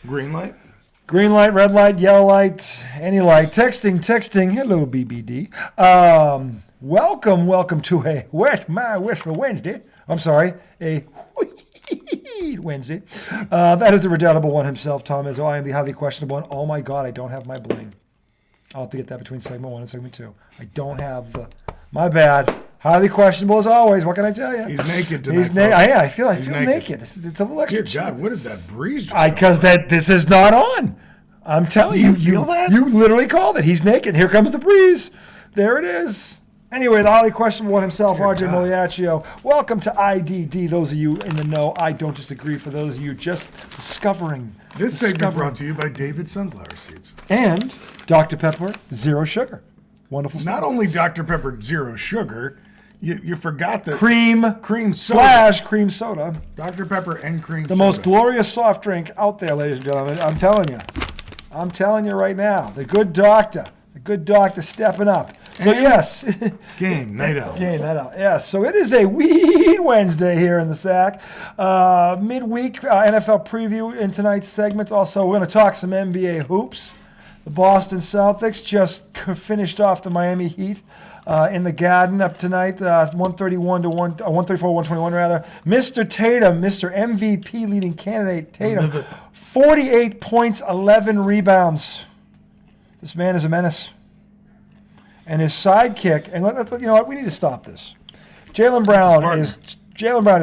Green light? Green light, red light, yellow light, any light. Texting. Hello, BBD. Welcome to a Wednesday. I'm sorry, a Wednesday. That is the redoubtable one himself, Tom Izzo. I am the highly questionable one. Oh my God, I don't have my bling. I'll have to get that between segment 1 and segment 2. I don't have the. My bad. Highly questionable as always. What can I tell you? He's naked tonight. He's naked. I feel naked. It's a little extra. Dear God, what did that breeze just Because this is not on. I'm telling you. You feel that? You literally called it. He's naked. Here comes the breeze. There it is. Anyway, the highly questionable one himself, RJ Miliaccio. Welcome to IDD. Those of you in the know, I don't disagree. For those of you just discovering. This segment brought to you by David Sunflower Seeds. And Dr. Pepper, zero sugar. Wonderful stuff. Not only Dr. Pepper, zero sugar, you forgot the cream soda. / cream soda. Dr. Pepper and cream soda. The most glorious soft drink out there, ladies and gentlemen. I'm telling you right now. The good doctor stepping up. So yes. Game night out. Yes. So it is a Weed Wednesday here in the sack. Midweek NFL preview in tonight's segment. Also, we're going to talk some NBA hoops. The Boston Celtics just finished off the Miami Heat in the Garden up tonight, 134-121 rather. Mr. Tatum, Mr. MVP leading candidate Tatum, 48 points, 11 rebounds. This man is a menace. And his sidekick, and you know what? We need to stop this. Jaylen Brown is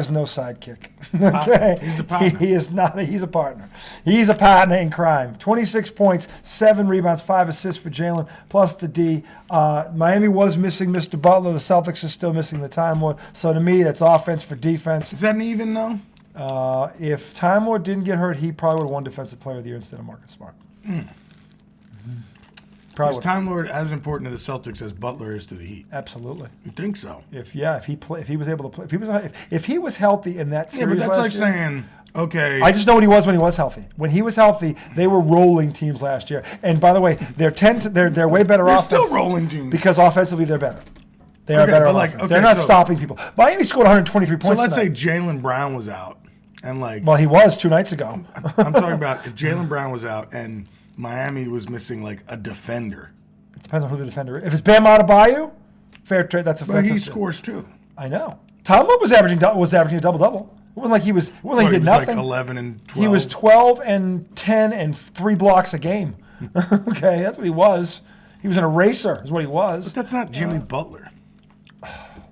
no sidekick. Okay, he's a partner. He is not. He's a partner. He's a partner in crime. 26 points, 7 rebounds, 5 assists for Jaylen, plus the D. Miami was missing Mr. Butler. The Celtics are still missing the Time Lord. So to me, that's offense for defense. Is that an even though? If Time Lord didn't get hurt, he probably would have won Defensive Player of the Year instead of Marcus Smart. Is Time Lord as important to the Celtics as Butler is to the Heat? Absolutely. You think so? If he was able to play, if he was healthy in that series, but that's like year, saying, okay. I just know what he was when he was healthy. When he was healthy, they were rolling teams last year. And by the way, they're way better offense. They're still rolling teams because offensively they're better. They are better. They're not stopping people. Miami scored 123 points. So let's tonight. say Jaylen Brown was out, and well, he was 2 nights ago. I'm talking about if Jaylen Brown was out and Miami was missing like a defender. Depends on who the defender is. If it's Bam Adebayo, fair trade. That's offensive. But he scores too. I know. Tom Wood was averaging a double. It wasn't like he was. It wasn't like he did nothing. Like 11 and 12. He was 12 and 10 and 3 blocks a game. Okay, that's what he was. He was an eraser. Is what he was. But that's not Jimmy Butler.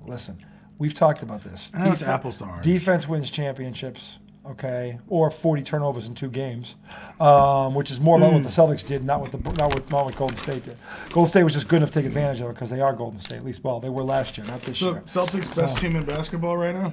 Listen, we've talked about this. I know it's apples to oranges. Defense wins championships. Okay, or 40 turnovers in 2 games, which is more about what the Celtics did, not what Golden State did. Golden State was just good enough to take advantage of it because they are Golden State. At least, well, they were last year, not this year. Celtics best team in basketball right now?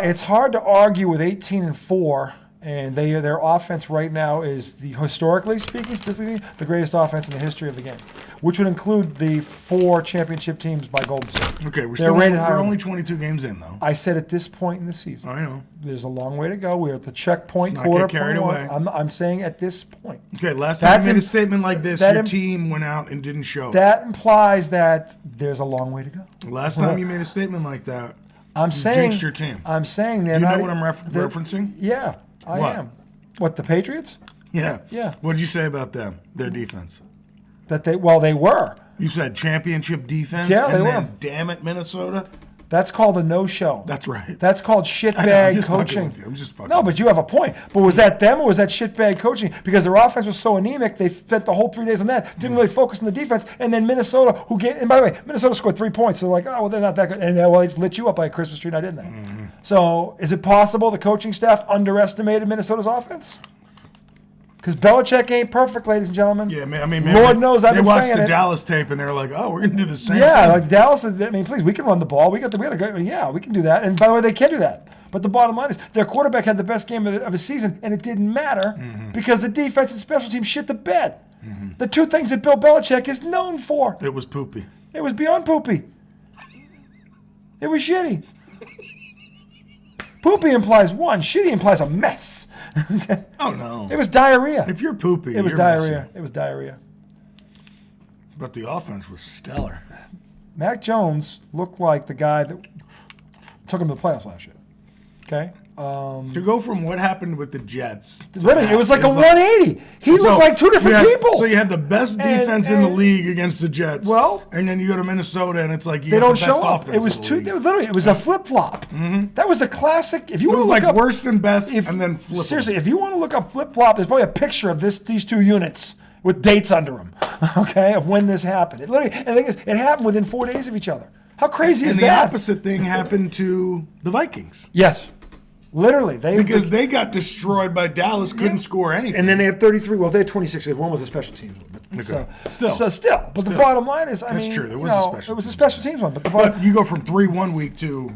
It's hard to argue with 18-4, and their offense right now is historically speaking, the greatest offense in the history of the game, which would include the 4 championship teams by Golden State. Okay, we're only 22 games in though. I said at this point in the season. I know. There's a long way to go. We're at the checkpoint Let's not quarter. Get carried away. I'm saying at this point. Okay, last time you made a statement like this, your team went out and didn't show. That implies that there's a long way to go. Last time you made a statement like that, you jinxed your team. I'm saying they're Do you not. know what I'm referencing? Yeah, I am. What, the Patriots? Yeah. Yeah. What did you say about them, their defense? They were. You said championship defense? Yeah, they were. were. Damn it, Minnesota. That's called a no-show. That's right. That's called shitbag coaching. I'm just fucking No, but you have a point. But was that them or was that shitbag coaching? Because their offense was so anemic, they spent the whole 3 days on that, didn't really focus on the defense. And then Minnesota, and by the way, Minnesota scored 3 points. So they're like, oh, well, they're not that good. And they just lit you up like a Christmas tree, now didn't they? Mm-hmm. So is it possible the coaching staff underestimated Minnesota's offense? Because Belichick ain't perfect, ladies and gentlemen. Yeah, I mean, Lord knows I've been saying it. They watched the Dallas tape and they're like, "Oh, we're gonna do the same." Yeah, thing. like Dallas. I mean, please, we can run the ball. We got to go. Yeah, we can do that. And by the way, they can do that. But the bottom line is, their quarterback had the best game of his season, and it didn't matter because the defense and special teams shit the bed. The 2 things that Bill Belichick is known for. It was poopy. It was beyond poopy. It was shitty. Poopy implies one. Shitty implies a mess. Okay. Oh no! It was diarrhea. If you're poopy, it was you're diarrhea. messy. It was diarrhea. But the offense was stellar. Mac Jones looked like the guy that took him to the playoffs last year. Okay, To go from what happened with the Jets. Literally, it was like a 180. He looked like two different people. So you had the best defense in the league against the Jets. Well, and then you go to Minnesota, and it's like you they got don't the best show up. offense. It was literally, it was a flip flop. Mm-hmm. That was the classic. If you it want was to look like up, worst and best, and then flip. Seriously, if you want to look up flip flop, there's probably a picture of these two units with dates under them. Okay, of when this happened. It literally, and the thing is, it happened within 4 days of each other. How crazy is that? And the opposite thing happened to the Vikings. Yes. Literally. Because they got destroyed by Dallas, couldn't score anything. And then they have 33. Well, they had 26. One was a special teams one. But still. But the bottom line is, I mean, that's true. There was a special teams one. But you go from 3-1 week to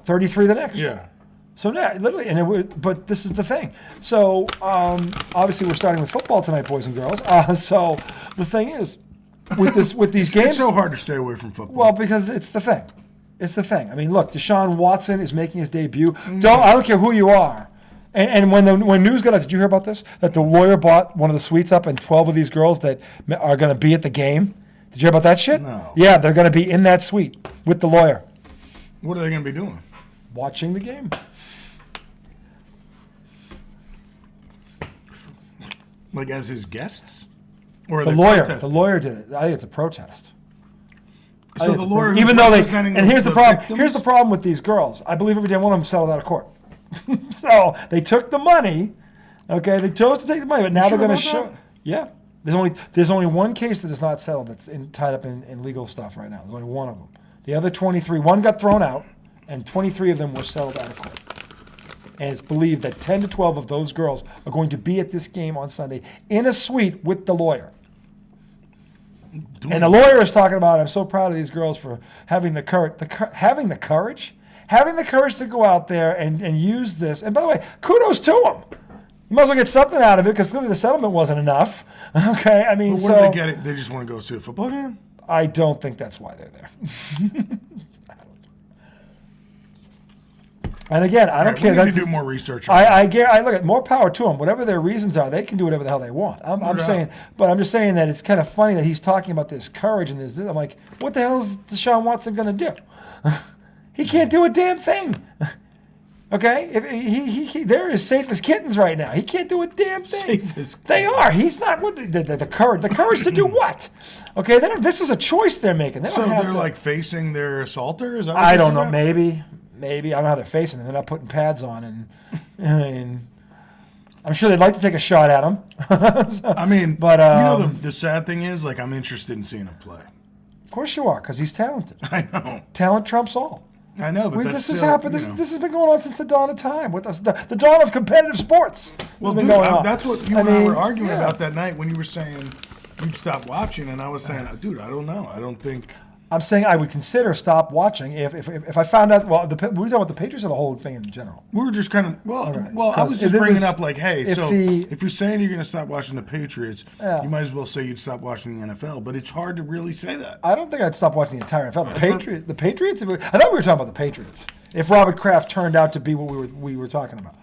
33 the next. Yeah. So literally, but this is the thing. So obviously, we're starting with football tonight, boys and girls. So the thing is, with these games, it's so hard to stay away from football. Well, because it's the thing. It's the thing. I mean, look, Deshaun Watson is making his debut. I don't care who you are. And when news got out, did you hear about this? That the lawyer bought one of the suites up, and 12 of these girls that are going to be at the game. Did you hear about that shit? No. Yeah, they're going to be in that suite with the lawyer. What are they going to be doing? Watching the game. Like as his guests? Or the lawyer did it. I think it's a protest. So the lawyer, even though here's the problem. Victims? Here's the problem with these girls. I believe every damn one of them settled out of court. So they took the money. Okay, they chose to take the money, but now they're going to show. That? Yeah, there's only one case that is not settled. That's tied up in legal stuff right now. There's only one of them. The other 23, one got thrown out, and 23 of them were settled out of court. And it's believed that 10 to 12 of those girls are going to be at this game on Sunday in a suite with the lawyer. And the lawyer is talking about, I'm so proud of these girls for having the courage to go out there and use this. And by the way, kudos to them. You might as well get something out of it because clearly the settlement wasn't enough. Okay, I mean, what do they get? It? They just want to go see a football game? I don't think that's why they're there. And again, I don't care. We need to do more research. I look at more power to them. Whatever their reasons are, they can do whatever the hell they want. I'm just saying that it's kind of funny that he's talking about this courage and this. I'm like, what the hell is Deshaun Watson going to do? He can't do a damn thing. Okay, if they're as safe as kittens right now. He can't do a damn thing. Safe as they are. He's not. What the courage? The courage to do what? Okay, this is a choice they're making. They're like facing their assaulter. Is that what I don't know. Maybe. I don't know how they're facing them. They're not putting pads on, and I'm sure they'd like to take a shot at him. So, I mean, but the sad thing is, like, I'm interested in seeing him play. Of course you are, because he's talented. I know. Talent trumps all. I know, but this has happened. This has been going on since the dawn of time. With us, the dawn of competitive sports. Well, dude, that's what you and I were arguing about that night when you were saying you'd stop watching, and I was saying, dude, I don't know. I don't think. I'm saying I would consider stop watching if I found out. Well, we were talking about the Patriots or the whole thing in general. We were just kind of I was just bringing up like, hey, if you're saying you're going to stop watching the Patriots, you might as well say you'd stop watching the NFL. But it's hard to really say that. I don't think I'd stop watching the entire NFL. The Patriots. I thought we were talking about the Patriots. If Robert Kraft turned out to be what we were talking about,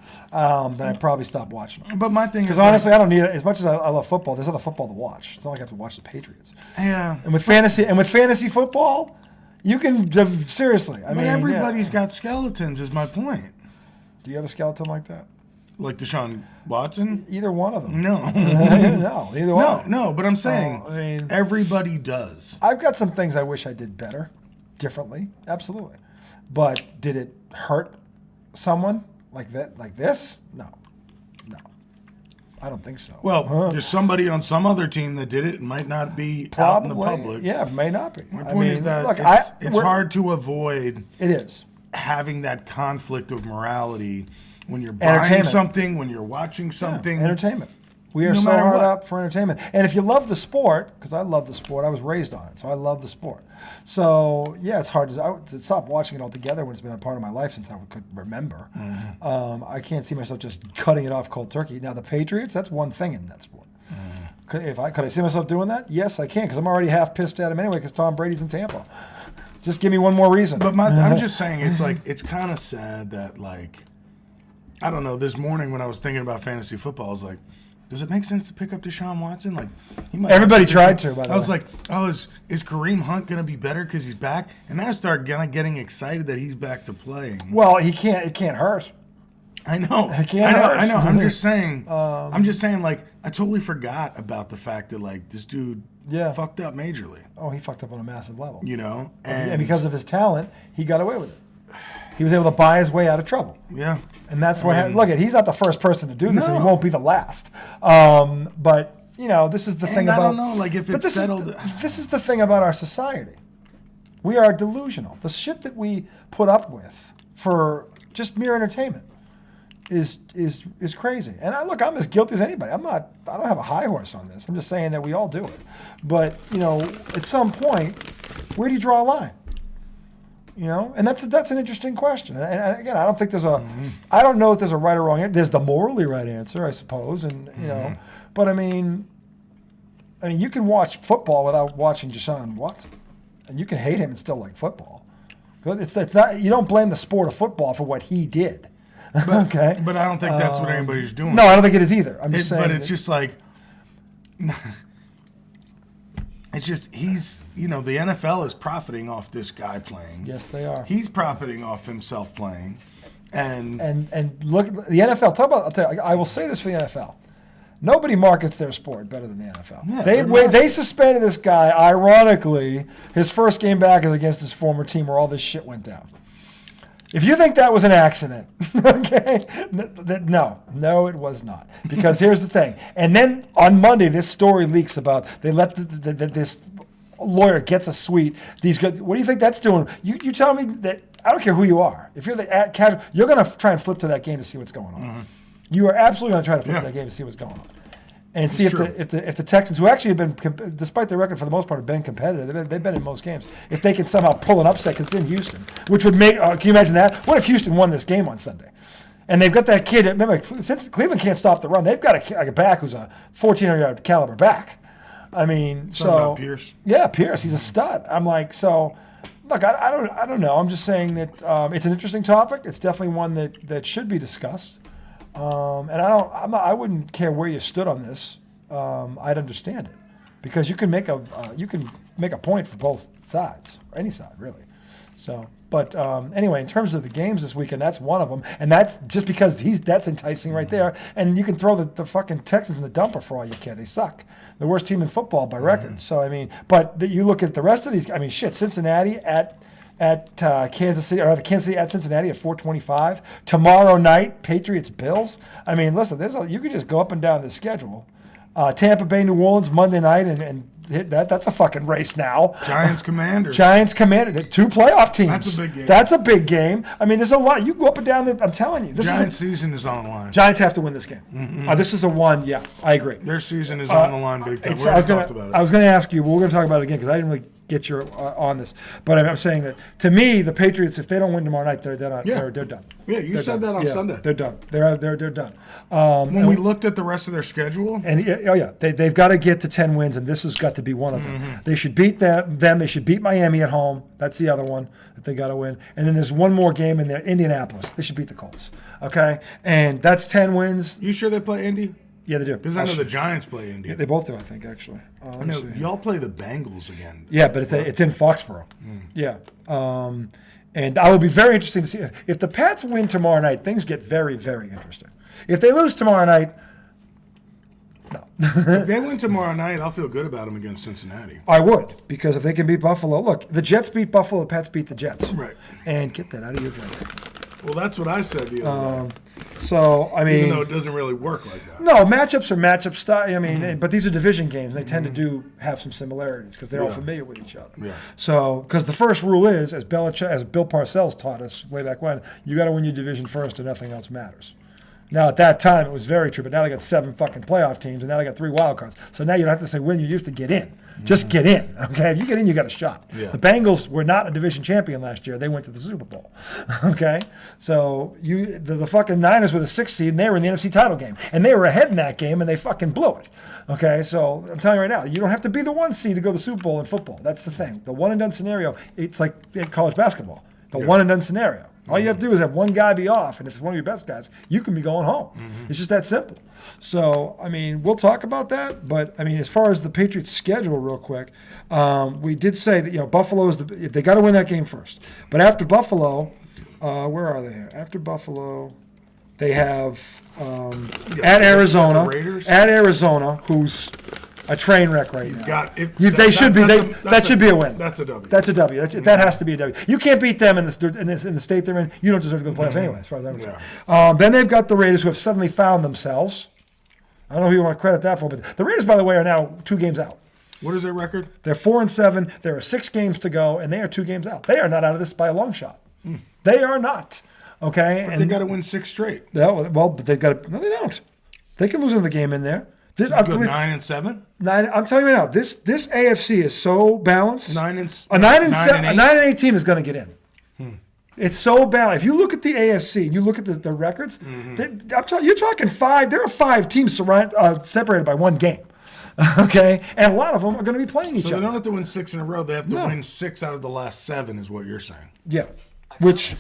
then I'd probably stop watching them. But my thing is, because honestly, I don't need it as much as I love football. There's other football to watch. It's not like I have to watch the Patriots. Yeah. And with fantasy football, you can seriously. I mean, everybody's got skeletons. Is my point. Do you have a skeleton like that? Like Deshaun Watson? Either one of them. No. No, either one. No, but I'm saying everybody does. I've got some things I wish I did better, differently. Absolutely. But did it hurt someone like that, like this? No. I don't think so. Well, there's somebody on some other team that did it. It might not be out in the public. Yeah, it may not be. My point is that it's hard to avoid. It is. Having that conflict of morality when you're buying something, when you're watching something. Yeah, entertainment. We are so hard up for entertainment. And if you love the sport, because I love the sport, I was raised on it, so I love the sport. So, yeah, it's hard to stop watching it altogether when it's been a part of my life since I could remember. Mm-hmm. I can't see myself just cutting it off cold turkey. Now, the Patriots, that's one thing in that sport. Mm-hmm. Could I see myself doing that? Yes, I can, because I'm already half pissed at him anyway because Tom Brady's in Tampa. Just give me one more reason. But I'm just saying, it's kind of sad that, like, I don't know, this morning when I was thinking about fantasy football, I was like, does it make sense to pick up Deshaun Watson? Like, everybody tried to. By the way, I was like, is Kareem Hunt going to be better because he's back? And then I started getting excited that he's back to playing. Well, he can't. It can't hurt. I know. It can't hurt. I know. I'm just saying. Like, I totally forgot about the fact that like this dude fucked up majorly. Oh, he fucked up on a massive level. You know, and because of his talent, he got away with it. He was able to buy his way out of trouble. Yeah. And that's what happened. Look, he's not the first person to do this, and he won't be the last. But this is the thing about. I don't know, like if it's settled. This is the thing about our society. We are delusional. The shit that we put up with for just mere entertainment is crazy. And I'm as guilty as anybody. I don't have a high horse on this. I'm just saying that we all do it. But at some point, where do you draw a line? And that's an interesting question. And again, I don't think I don't know if there's a right or wrong answer. There's the morally right answer, I suppose, and but I mean, you can watch football without watching Deshaun Watson, and you can hate him and still like football. It's not, you don't blame the sport of football for what he did. Okay, but I don't think that's what anybody's doing. No, I don't think it is either. I'm just saying. But it's just like. It's just the NFL is profiting off this guy playing. Yes, they are. He's profiting off himself playing, and look, the NFL. I'll tell you, I will say this for the NFL: nobody markets their sport better than the NFL. Yeah, they suspended this guy. Ironically, his first game back is against his former team, where all this shit went down. If you think that was an accident, okay, no, it was not. Because here's the thing. And then on Monday, this story leaks about they let this lawyer gets a suite. What do you think that's doing? You tell me that I don't care who you are. If you're the casual, you're going to try and flip to that game to see what's going on. Mm-hmm. You are absolutely going to try to flip to that game to see what's going on. And see if the Texans, who actually have been, despite their record for the most part, have been competitive. They've been in most games. If they can somehow pull an upset, because it's in Houston, which would make. Can you imagine that? What if Houston won this game on Sunday? And they've got that kid. Remember, since Cleveland can't stop the run, they've got a back who's a 1,400-yard caliber back. I mean, about Pierce. Yeah, Pierce. He's a stud. I'm like, so. Look, I don't know. I'm just saying that it's an interesting topic. It's definitely one that should be discussed. And I wouldn't care where you stood on this. I'd understand it, because you can make a point for both sides, or any side really. So, but anyway, in terms of the games this weekend, that's one of them, and that's just because that's enticing right there. And you can throw the fucking Texans in the dumper for all you care. They suck. The worst team in football by record. Mm-hmm. So I mean, but you look at the rest of these. I mean, shit, Cincinnati at Kansas City, or the Kansas City at Cincinnati at 4:25 tomorrow night. Patriots Bills. I mean, listen, you could just go up and down the schedule. Tampa Bay New Orleans Monday night, and hit that's a fucking race now. Giants Commanders. Two playoff teams. That's a big game. That's a big game. I mean, there's a lot. You go up and down. I'm telling you, Giants' season is on the line. Giants have to win this game. Mm-hmm. This is a one. Yeah, I agree. Their season is on the line big time. I was going to ask you, but we're going to talk about it again because I didn't really get your on this. But I'm saying that to me, the Patriots, if they don't win tomorrow night, they're done. They're done. Yeah, you said that on Sunday. They're done. They're done. When we looked at the rest of their schedule, and they've got to get to 10 wins, and this has got to be one of them. Mm-hmm. They should beat them. They should beat Miami at home. That's the other one that they got to win. And then there's one more game in there, Indianapolis. They should beat the Colts. Okay, and that's 10 wins. You sure they play Indy? Yeah, they do. Because I know the Giants play Indy. Yeah, they both do, I think, actually. I know y'all play the Bengals again. Yeah, but it's in Foxborough. Mm. Yeah. And I will be very interested to see if the Pats win tomorrow night. Things get very, very interesting. If they lose tomorrow night, no. If they win tomorrow night, I'll feel good about them against Cincinnati. I would, because if they can beat Buffalo, look, the Jets beat Buffalo, the Pats beat the Jets. Right. And get that out of your brain. Well, that's what I said the other day. So, I mean... Even though it doesn't really work like that. No, matchups are matchup style. I mean, but these are division games. They tend to have some similarities because they're all familiar with each other. Yeah. So, because the first rule is, as Bill Parcells taught us way back when, you got to win your division first and nothing else matters. Now, at that time, it was very true, but now they got 7 fucking playoff teams, and now they got 3 wild cards. So now you don't have to say win, you used to get in. Just get in, okay? If you get in, you got a shot. Yeah. The Bengals were not a division champion last year. They went to the Super Bowl, okay? So the fucking Niners were the 6th seed, and they were in the NFC title game. And they were ahead in that game, and they fucking blew it, okay? So I'm telling you right now, you don't have to be the 1 seed to go to the Super Bowl in football. That's the thing. The one-and-done scenario, it's like in college basketball. The one-and-done scenario. All you have to do is have one guy be off, and if it's one of your best guys, you can be going home. Mm-hmm. It's just that simple. So, I mean, we'll talk about that. But, I mean, as far as the Patriots' schedule real quick, we did say that, Buffalo they got to win that game first. But after Buffalo, where are they here? After Buffalo, They have Yeah, at Arizona. the Raiders. At Arizona, who's a train wreck right now. They should be. That should be a win. That's a W. That's a W. That has to be a W. You can't beat them in the state they're in. You don't deserve to go to the playoffs anyway, as far as I'm concerned. Then they've got the Raiders, who have suddenly found themselves. I don't know who you want to credit that for, but the Raiders, by the way, are now 2 games out. What is their record? They're 4-7. There are 6 games to go, and they are 2 games out. They are not out of this by a long shot. They are not. Okay, but they got to win 6 straight. Yeah, well, but they've got to. No, they don't. They can lose another game in there. This good 9-7. 9. I'm telling you right now, this AFC is so balanced. 9-7. A 9-8 team is going to get in. It's so balanced. If you look at the AFC and you look at the records, you're talking 5. There are 5 teams separated by 1 game. Okay, and a lot of them are going to be playing each other. So they don't have to win 6 in a row. They have to win 6 out of the last 7, is what you're saying. Yeah, which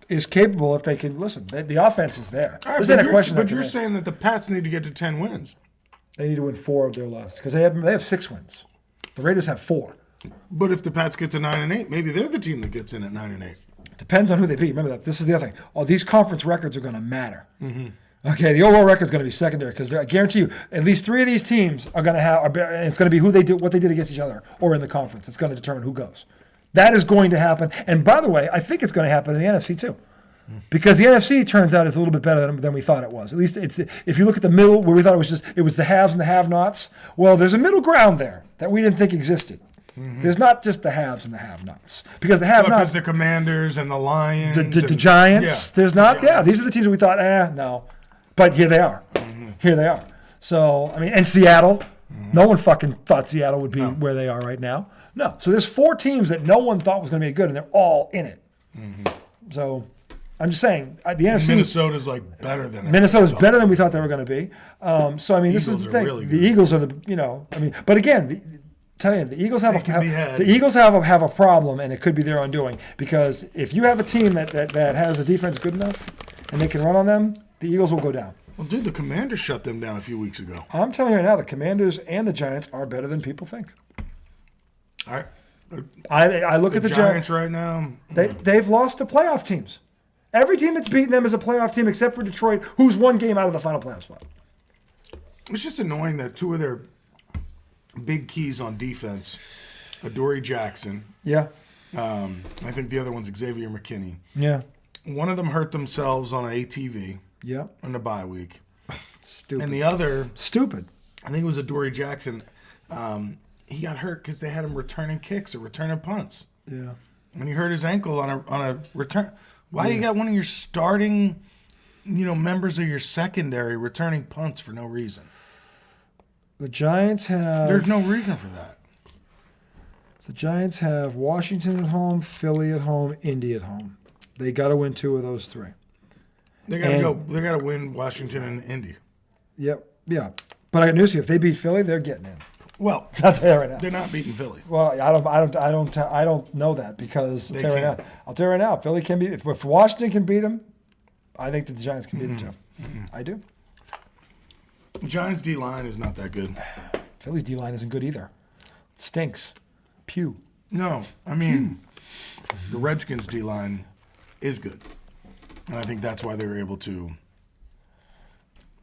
is capable if they can listen. The offense is there. Right, but you're saying that the Pats need to get to 10 wins. They need to win 4 of their last because they have 6 wins. The Raiders have 4. But if the Pats get to 9-8, maybe they're the team that gets in at 9-8. Depends on who they beat. Remember that. This is the other thing. All these conference records are going to matter. Okay, the overall record is going to be secondary because I guarantee you, at least 3 of these teams are going to have. And it's going to be who they do, what they did against each other, or in the conference. It's going to determine who goes. That is going to happen. And by the way, I think it's going to happen in the NFC too. Because the NFC turns out is a little bit better than we thought it was. At least it's if you look at the middle where we thought it was the haves and the have-nots. Well, there's a middle ground there that we didn't think existed. There's not just the haves and the have-nots because the have-nots, the Commanders and the Lions, the Giants. There's not. Yeah, these are the teams that we thought, no, but here they are. Here they are. So I mean, and Seattle. No one fucking thought Seattle would be where they are right now. No. So there's 4 teams that no one thought was going to be good, and they're all in it. So. I'm just saying, the NFC. Minnesota's better than Minnesota's better than we thought they were going to be. So I mean, this is the thing. Really the Eagles are but again, tell you, the Eagles have a problem, and it could be their undoing because if you have a team that has a defense good enough and they can run on them, the Eagles will go down. Well, dude, the Commanders shut them down a few weeks ago. I'm telling you right now, the Commanders and the Giants are better than people think. All right. I look at the Giants right now. They've lost to playoff teams. Every team that's beaten them is a playoff team except for Detroit, who's 1 game out of the final playoff spot. It's just annoying that 2 of their big keys on defense, Adoree Jackson. Yeah. I think the other one's Xavier McKinney. Yeah. One of them hurt themselves on an ATV. Yeah. On the bye week. Stupid. And the other. Stupid. I think it was Adoree Jackson. He got hurt because they had him returning kicks or returning punts. Yeah. When he hurt his ankle on a return. Why you got one of your starting, members of your secondary returning punts for no reason? The Giants have. There's no reason for that. The Giants have Washington at home, Philly at home, Indy at home. They got to win 2 of those 3. They got to go. They got to win Washington and Indy. Yep. Yeah. But I got news for you. If they beat Philly, they're getting in. Well, I'll tell you right now. They're not beating Philly. Well, I don't know that because I'll tell you right now. Philly can beat. If Washington can beat them, I think that the Giants can beat them too. I do. The Giants' D line is not that good. Philly's D line isn't good either. It stinks. Pew. No, I mean the Redskins' D line is good, and I think that's why they were able to.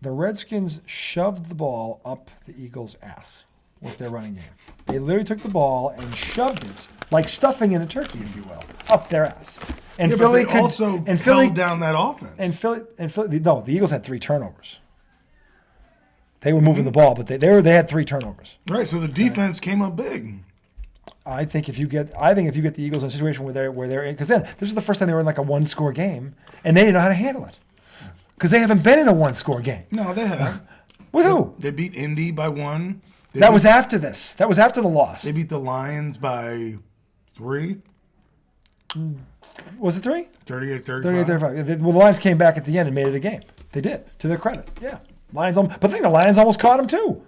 The Redskins shoved the ball up the Eagles' ass with their running game. They literally took the ball and shoved it, like stuffing in a turkey, if you will, up their ass. And Philly held down that offense. And Philly, no, the Eagles had 3 turnovers. They were moving the ball, but they had 3 turnovers. Right, so the defense came up big. I think if you get the Eagles in a situation where they're in, because then this is the first time they were in like a 1-score game, and they didn't know how to handle it, because they haven't been in a 1-score game. No, they have. With who? They beat Indy by 1. That was after this. That was after the loss. They beat the Lions by 3. Was it 3? 38-35. 38-35. Well, the Lions came back at the end and made it a game. They did, to their credit. Yeah. But I think the Lions almost caught them too.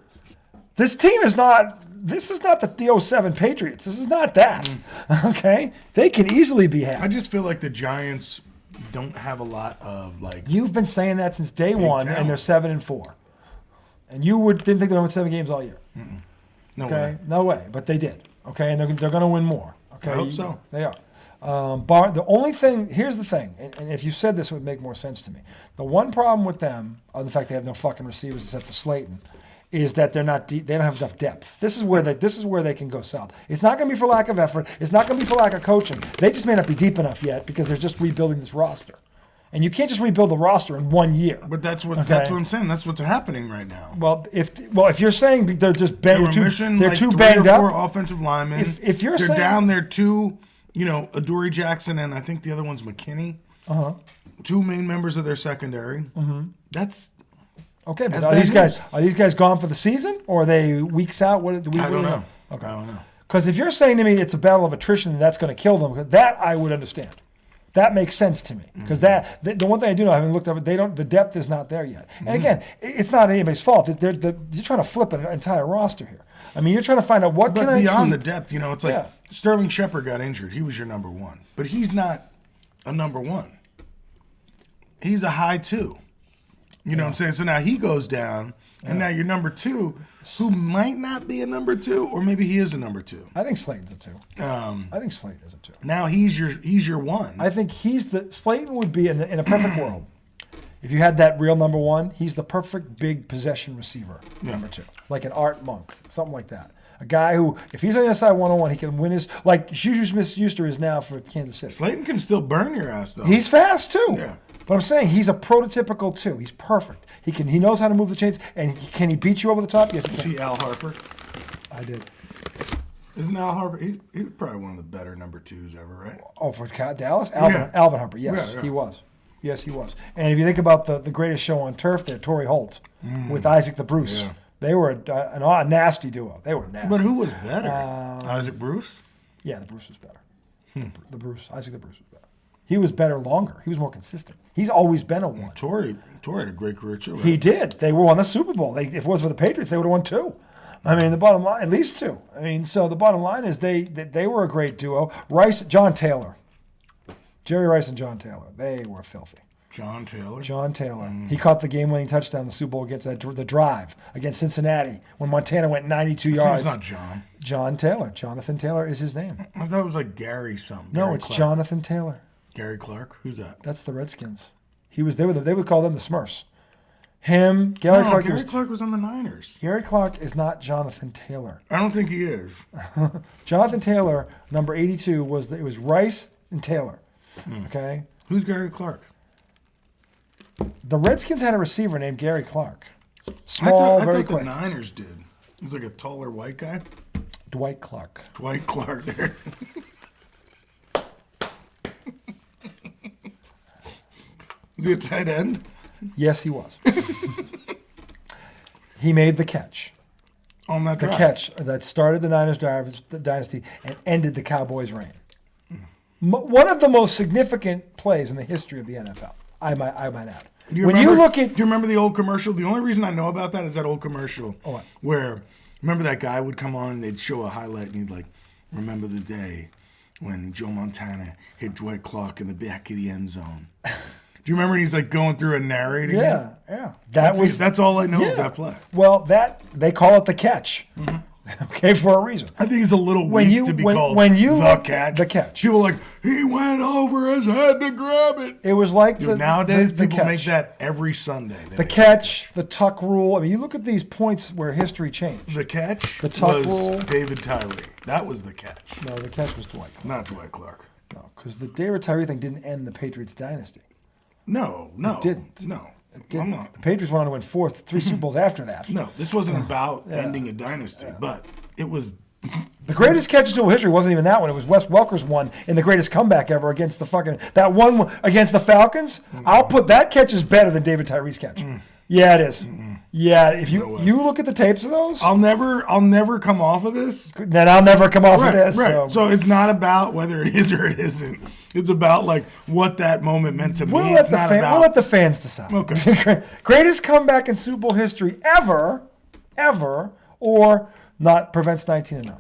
This team is not. This is not the 07 Patriots. This is not that. Okay? They can easily be had. I just feel like the Giants don't have a lot of You've been saying that since day one, talent. And they're 7-4. And you didn't think they would win 7 games all year. No okay? way. No way. But they did. Okay? And they're going to win more. Okay? I hope so. They are. The only thing, here's the thing, and if you said this, it would make more sense to me. The one problem with them, other than the fact they have no fucking receivers except for Slayton, is that they're not deep, they don't have enough depth. This is where they can go south. It's not going to be for lack of effort. It's not going to be for lack of coaching. They just may not be deep enough yet because they're just rebuilding this roster. And you can't just rebuild the roster in 1 year. But that's what I'm saying. That's what's happening right now. Well, if you're saying they're just they're too banged up, 4 offensive linemen. If you're they're saying down there 2, Adoree Jackson and I think the other one's McKinney. 2 main members of their secondary. That's okay. But are these guys gone for the season or are they weeks out? I don't know. Okay. I don't know. Because if you're saying to me it's a battle of attrition and that's going to kill them, that I would understand. That makes sense to me because the one thing I do know, having looked up, the depth is not there yet. And again, it's not anybody's fault. You're trying to flip an entire roster here. I mean, you're trying to find out what can I keep. But beyond the depth, it's like Sterling Shepard got injured. He was your number 1, but he's not a number 1. He's a high 2. You know what I'm saying? So now he goes down, and now you're number 2, who might not be a number 2, or maybe he is a number 2. I think Slayton's a 2. I think Slayton is a 2. Now he's your 1. I think Slayton would be in a perfect world. If you had that real number 1, he's the perfect big possession receiver, number 2, like an Art Monk, something like that. A guy who, if he's on the inside 1-on-1, he can win his, like Juju Smith-Schuster is now for Kansas City. Slayton can still burn your ass though. He's fast too. Yeah. But I'm saying he's a prototypical 2. He's perfect. He knows how to move the chains, and can he beat you over the top? Yes, he can. See Al Harper? I did. Isn't Al Harper? He's probably one of the better number 2s ever, right? Oh, for Dallas? Alvin Harper, yes, he was. Yes, he was. And if you think about the greatest show on turf there, Torrey Holt with Isaac the Bruce. Yeah. They were a nasty duo. They were nasty. But who was better? Isaac Bruce? Yeah, the Bruce was better. Isaac the Bruce was better. He was better longer. He was more consistent. He's always been a 1. Torrey had a great career too. Right? He did. They won the Super Bowl. If it was for the Patriots, they would have won 2. I mean, the bottom line, at least 2. I mean, so the bottom line is they were a great duo. John Taylor. Jerry Rice and John Taylor. They were filthy. John Taylor. He caught the game-winning touchdown in the Super Bowl against the drive against Cincinnati when Montana went 92 yards. It's not John. John Taylor. Jonathan Taylor is his name. I thought it was like Gary something. No, Gary it's Clark. Jonathan Taylor. Gary Clark? Who's that? That's the Redskins. They would call them the Smurfs. Gary Clark. Gary Clark was on the Niners. Gary Clark is not Jonathan Taylor. I don't think he is. Jonathan Taylor, number 82, it was Rice and Taylor. Okay? Who's Gary Clark? The Redskins had a receiver named Gary Clark. Small, very quick. The Niners did. He was like a taller white guy. Dwight Clark. Dwight Clark there. Was he a tight end? Yes, he was. He made the catch. On that drive. The catch that started the Niners dynasty and ended the Cowboys' reign. One of the most significant plays in the history of the NFL, I might add. Do you remember the old commercial? The only reason I know about that is that old commercial where, remember that guy would come on and they'd show a highlight and he'd like, remember the day when Joe Montana hit Dwight Clark in the back of the end zone. Do you remember he's like going through and narrating? Yeah. That's all I know of that play. Well, they call it the catch. Okay, for a reason. I think it's a little weak to be called the catch. The catch. People are like, he went over his head to grab it. It was like nowadays the people make that every Sunday. The catch, the tuck rule. I mean, you look at these points where history changed. The catch the tuck was rule. David Tyree. That was the catch. No, the catch was Dwight Clark. Not Dwight Clark. No, because the David Tyree thing didn't end the Patriots dynasty. No. It didn't. No. It didn't. The Patriots went on to win 3 Super Bowls after that. No, this wasn't about ending a dynasty, but it was. The greatest catch in Super Bowl history wasn't even that one. It was Wes Welker's one in the greatest comeback ever against that one against the Falcons. I'll put that catch is better than David Tyree's catch. Yeah, it is. Yeah, if you look at the tapes of those, I'll never come off of this. Then I'll never come off of this. Right. So it's not about whether it is or it isn't. It's about like what that moment meant to me. We'll let the fans decide. Okay. Greatest comeback in Super Bowl history ever, or not prevents 19-0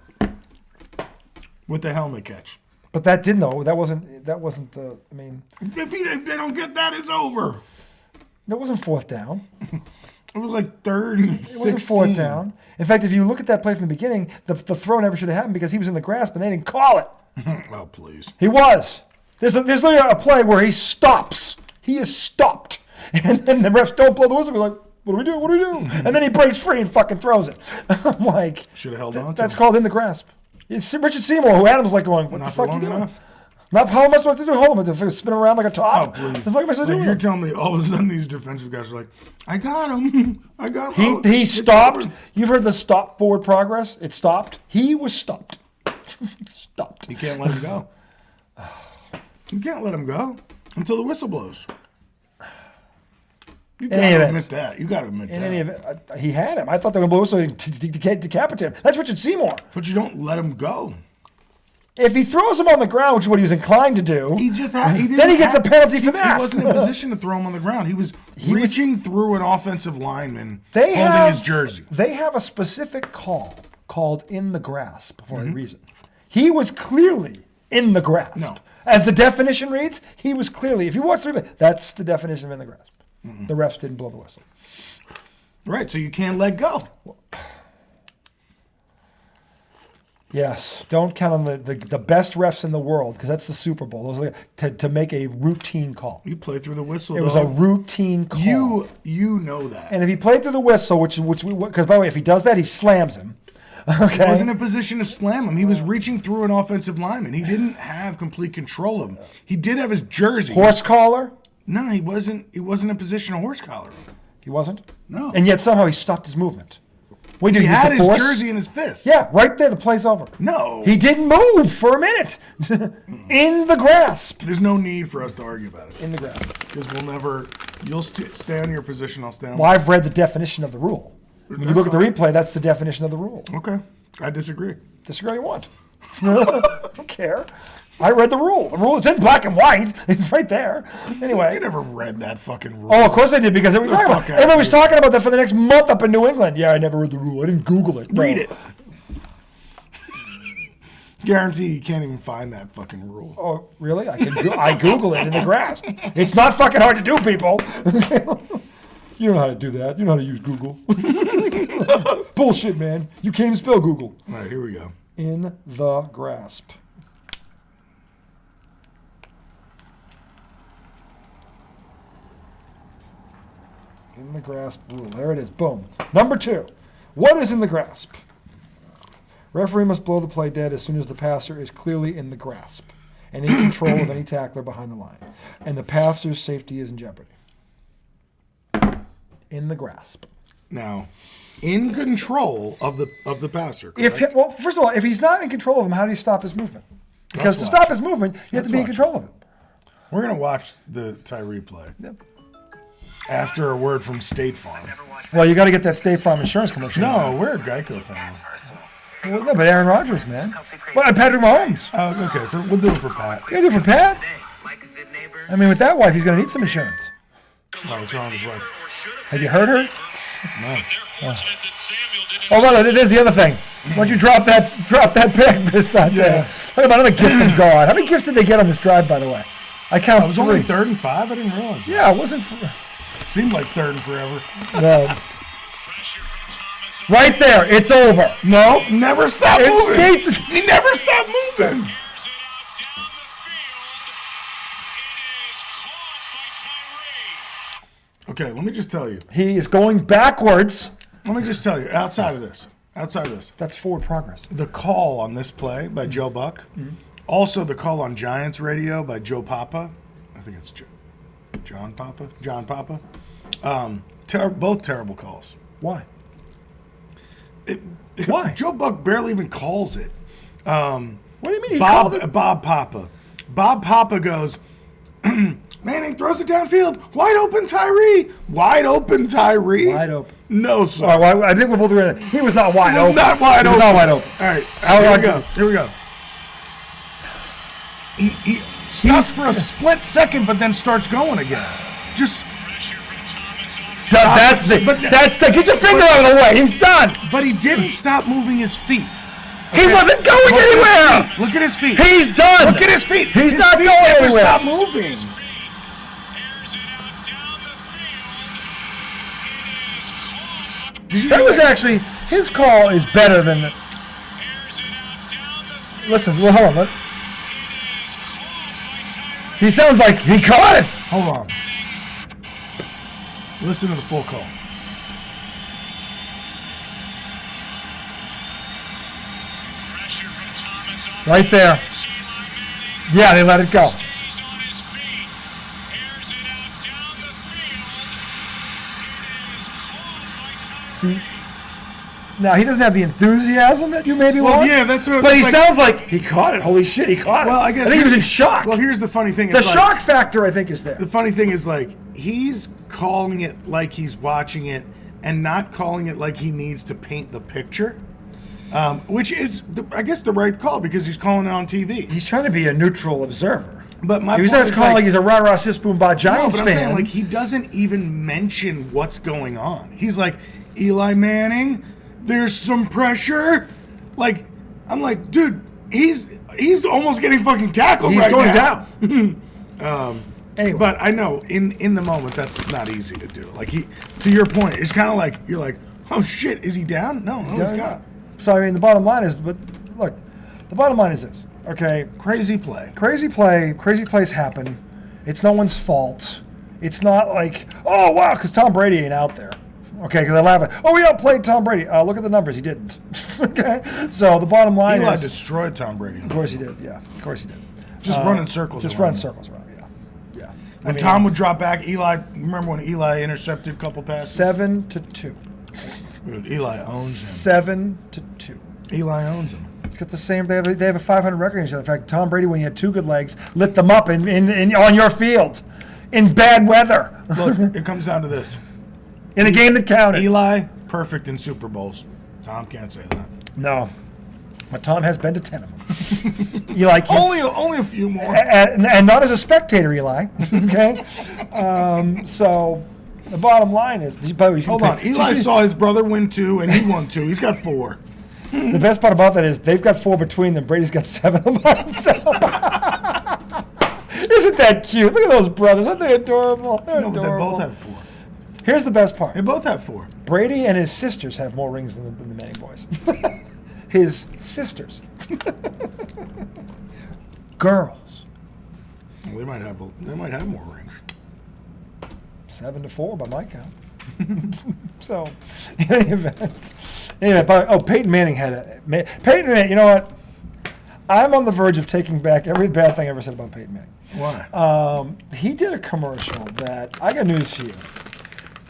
with the helmet catch. But that didn't though. That wasn't the. I mean, if they don't get that, it's over. That wasn't 4th down. It was like 3rd and 16. It wasn't 4th down. In fact, if you look at that play from the beginning, the throw never should have happened because he was in the grasp and they didn't call it. Oh, please. He was. There's literally a play where he stops. He is stopped. And then the refs don't blow the whistle. We're like, what do we do? What do we do? And then he breaks free and fucking throws it. I'm like, should have held on to that's him. called in the grasp. It's Richard Seymour, who Adam's like going, what Not the for fuck are you long doing? enough? Not how am I supposed to do? Hold on, to spin around like a top? Oh, please. The fuck am I supposed to do? You're telling me all of a sudden these defensive guys are like, I got him. I got him. He stopped. You've heard the stop forward progress? It stopped. He was stopped. Stopped. You can't let him go. You can't let him go until the whistle blows. You got to admit that. You got to admit that. In any event, he had him. I thought they were going to blow a whistle to decapitate him. That's Richard Seymour. But you don't let him go. If he throws him on the ground, which is what he was inclined to do, then he gets a penalty for that. He wasn't in position to throw him on the ground. He was reaching through an offensive lineman holding his jersey. They have a specific call called in the grasp for a reason. He was clearly in the grasp. No. As the definition reads, he was clearly, if you watch through it, that's the definition of in the grasp. The refs didn't blow the whistle. Right, so you can't let go. Yes, don't count on the best refs in the world, because that's the Super Bowl. Those are to make a routine call. You play through the whistle. It was a routine call. You know that. And if he played through the whistle, because by the way, if he does that, he slams him. Okay. He wasn't in a position to slam him. He was reaching through an offensive lineman. He didn't have complete control of him. He did have his jersey. Horse collar? No, he wasn't. He wasn't in a position to horse collar him. He wasn't? No. And yet somehow he stopped his movement. What He had his jersey in his fist. Yeah, right there. The play's over. No. He didn't move for a minute. In the grasp. There's no need for us to argue about it. In the grasp. Because we'll never. You'll stay on your position. I'll stay on. Well, I've read the definition of the rule. When you look at the replay, that's the definition of the rule. Okay. I disagree. Disagree all you want. I don't care. I read the rule. The rule is in black and white. It's right there. Anyway. You never read that fucking rule. Oh, of course I did, because everybody was talking about that for the next month up in New England. Yeah, I never read the rule. I didn't Google it. Read it. Guarantee you can't even find that fucking rule. Oh, really? I Google it in the grasp. It's not fucking hard to do, people. You don't know how to do that. You know how to use Google. Bullshit, man. You can't even spell Google. All right, here we go. In the grasp. In the grasp rule. There it is. Boom. Number 2. What is in the grasp? Referee must blow the play dead as soon as the passer is clearly in the grasp and in control of any tackler behind the line, and the passer's safety is in jeopardy. In the grasp. Now, in control of the passer. Well, first of all, if he's not in control of him, how do you stop his movement? Because to stop his movement, you have to be in control of him. We're going to watch the Tyree play. Yep. After a word from State Farm. Well, you got to get that State Farm insurance commercial. No, we're a Geico family. Well, no, but Aaron Rodgers, man. Well, Patrick Mahomes. Oh, okay. We'll do it for Pat. You do it for Pat? I mean, with that wife, he's going to need some insurance. Oh, what's wrong with his wife? Have you heard her? No. Oh, well, there's the other thing. Why don't you drop that pick, Bisante? Yeah. Talk about another gift from God. How many gifts did they get on this drive, by the way? I count It was 3. only 3rd and 5? I didn't realize that. Yeah, it wasn't. Seemed like 3rd and forever. No. Right there, it's over. No, never stop moving. It's- He never stopped moving. Okay, let me just tell you. He is going backwards. Let me just tell you. Outside of this. That's forward progress. The call on this play by Joe Buck. Mm-hmm. Also the call on Giants radio by Joe Papa. I think it's John Papa. Both terrible calls. Why? Why? Joe Buck barely even calls it. What do you mean he called it? Bob Papa. Bob Papa goes, Manning throws it downfield. Wide open Tyree. Wide open Tyree. Wide open. No, sir. All right, well, I think we're both agreeing. He was not wide open. Not wide open. Not wide open. All right. Here we go. He stops for a split second, but then starts going again. Just. That's the get your finger out of the way. He's done. But he didn't stop moving his feet. Okay. He wasn't going anywhere. Look at his feet. He's done. Look at his feet. He's his not feet going never anywhere. Stop moving. That was actually his call is better than the. Listen, well, hold on. He sounds like he caught it. Hold on. Listen to the full call. Right there. Yeah, they let it go. See? Now, he doesn't have the enthusiasm that you maybe want. Yeah, that's what. But he sounds like he caught it. Holy shit, he caught it. Well, I guess think he was in shock. Well, here's the funny thing. The shock factor, I think, is there. The funny thing is, like, he's calling it like he's watching it and not calling it like he needs to paint the picture, which is, I guess, the right call because he's calling it on TV. He's trying to be a neutral observer. But my he's point not is calling like, he's a rah-rah sis-boom bah Giants but I'm fan. saying, like, he doesn't even mention what's going on. He's like, Eli Manning, there's some pressure. Like, I'm like, dude, he's almost getting fucking tackled right now. He's going down. Anyway. But I know in the moment that's not easy to do. Like, to your point, it's kind of like you're like, oh shit, is he down? No, he's got. So I mean, the bottom line is, but look, the bottom line is this. Okay, crazy plays happen. It's no one's fault. It's not like, oh wow, because Tom Brady ain't out there. Okay, because I laugh at, oh, we outplayed Tom Brady. Look at the numbers, he didn't. Okay, so the bottom line Eli is, destroyed Tom Brady. Of course he did. Yeah, of course he did. Just running circles. Just running circles around. Yeah. When Tom would drop back, remember when Eli intercepted a couple passes? 7-2. Dude, Eli owns him. 7-2. Eli owns him. It's got the same. They have a 500 record against each other. In fact, Tom Brady, when he had two good legs, lit them up in on your field in bad weather. Look, it comes down to this. In a game that counted. Eli, perfect in Super Bowls. Tom can't say that. No. But Tom has been to 10 of them. Eli can't. Only a few more. And not as a spectator, Eli. Okay? So the bottom line is... Hold on. Eli saw his brother win 2, and he won 2. He's got 4. The best part about that is they've got 4 between them. Brady's got 7 by himself. Isn't that cute? Look at those brothers. Aren't they adorable? They're adorable. But they both have 4. Here's the best part. They both have 4. Brady and his sisters have more rings than the Manning boys. His sisters. Girls. Well, they might have more rings. 7-4 by my count. So, in any event, Peyton Manning Peyton Manning. You know what? I'm on the verge of taking back every bad thing I ever said about Peyton Manning. Why? He did a commercial that I got news for you.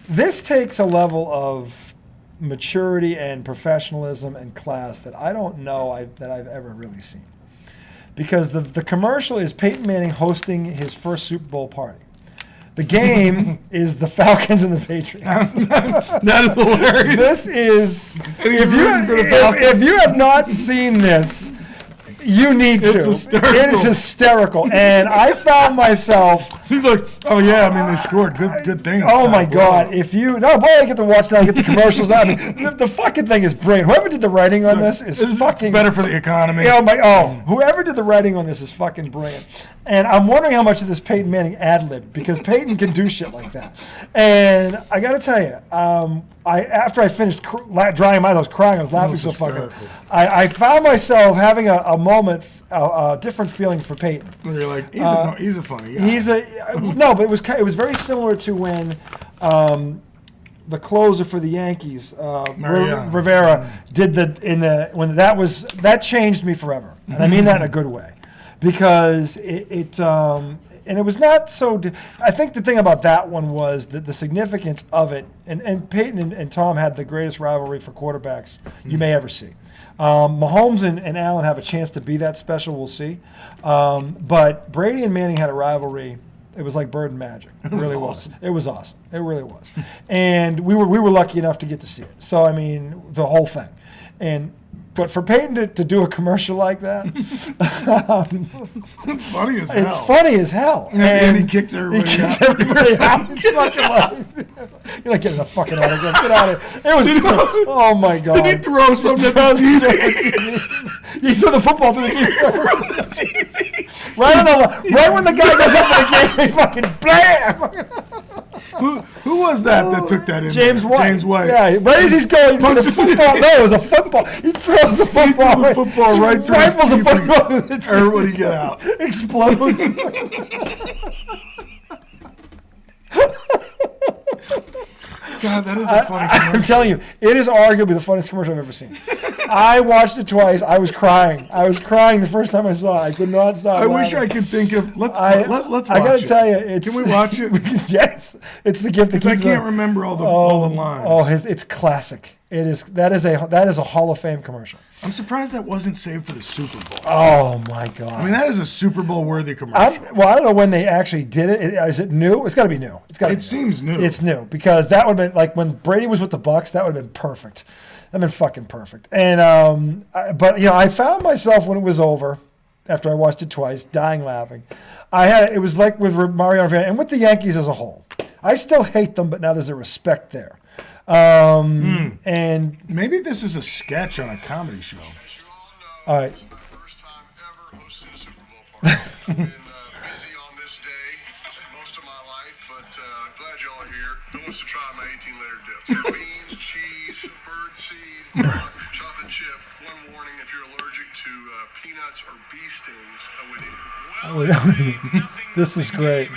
This takes a level of maturity and professionalism and class that I don't know that I've ever really seen. Because the commercial is Peyton Manning hosting his first Super Bowl party. The game is the Falcons and the Patriots. That is hilarious. This is, if you have not seen this, you need to. It's hysterical. It is hysterical. And I found myself... He's like, oh yeah, I mean, they scored. Good thing. Oh my God. I get to watch that. I get the commercials. I mean, the fucking thing is brilliant. Whoever did the writing on this is fucking... It's better for the economy. Whoever did the writing on this is fucking brilliant. And I'm wondering how much of this Peyton Manning ad-libbed, because Peyton can do shit like that. And I got to tell you, after I finished drying my eyes, I was crying. I was laughing so fucking. I found myself having a moment, a different feeling for Peyton. You're like, he's a funny guy. But it was very similar to when the closer for the Yankees, Rivera, did that changed me forever, and I mean that in a good way, because it was not so. I think the thing about that one was that the significance of it, and Peyton and Tom had the greatest rivalry for quarterbacks you may ever see. Mahomes and Allen have a chance to be that special. We'll see. But Brady and Manning had a rivalry. It was like bird and magic. It really was. It was awesome. It really was. And we were lucky enough to get to see it. So I mean, the whole thing. But for Peyton to do a commercial like that, it's funny as hell. It's funny as hell. And he kicks everybody out. It's fucking like, you're not getting a fucking autograph. Get out of here. It was. Oh my God. Did he throw something at the TV? He threw the football through the TV. Right when the guy goes up for the game, he fucking blam. Who was that took that in? James there? White. James White. Yeah, right as he's going to the football. No, it was a football. He throws a football. He threw the football right through his rifles a teeth. football. Everybody get out. Explodes. God, that is a funny commercial. I'm telling you, it is arguably the funniest commercial I've ever seen. I watched it twice. I was crying. The first time I saw it. I could not stop. I wish I could think of. Let's watch it. I gotta tell you, can we watch it? Yes, it's the gift that keeps. I can't remember all the lines. Oh, it's classic. It is. That is a Hall of Fame commercial. I'm surprised that wasn't saved for the Super Bowl. Oh my God! I mean, that is a Super Bowl worthy commercial. I don't know when they actually did it. Is it new? It's got to be new. It seems new. It's new because that would have been like when Brady was with the Bucks. That would have been perfect. That'd been fucking perfect. And but I found myself when it was over, after I watched it twice, dying laughing. It was like with Mariano Rivera and with the Yankees as a whole. I still hate them, but now there's a respect there. And maybe this is a sketch on a comedy show. All right. This is my first time ever hosting a Super Bowl party. I've been busy on this day most of my life, but glad y'all are here. Who wants to try my 18-layer dip? It's got beans, cheese, birdseed, chocolate chip. One warning: if you're allergic to peanuts or bee stings, I would eat. This is great.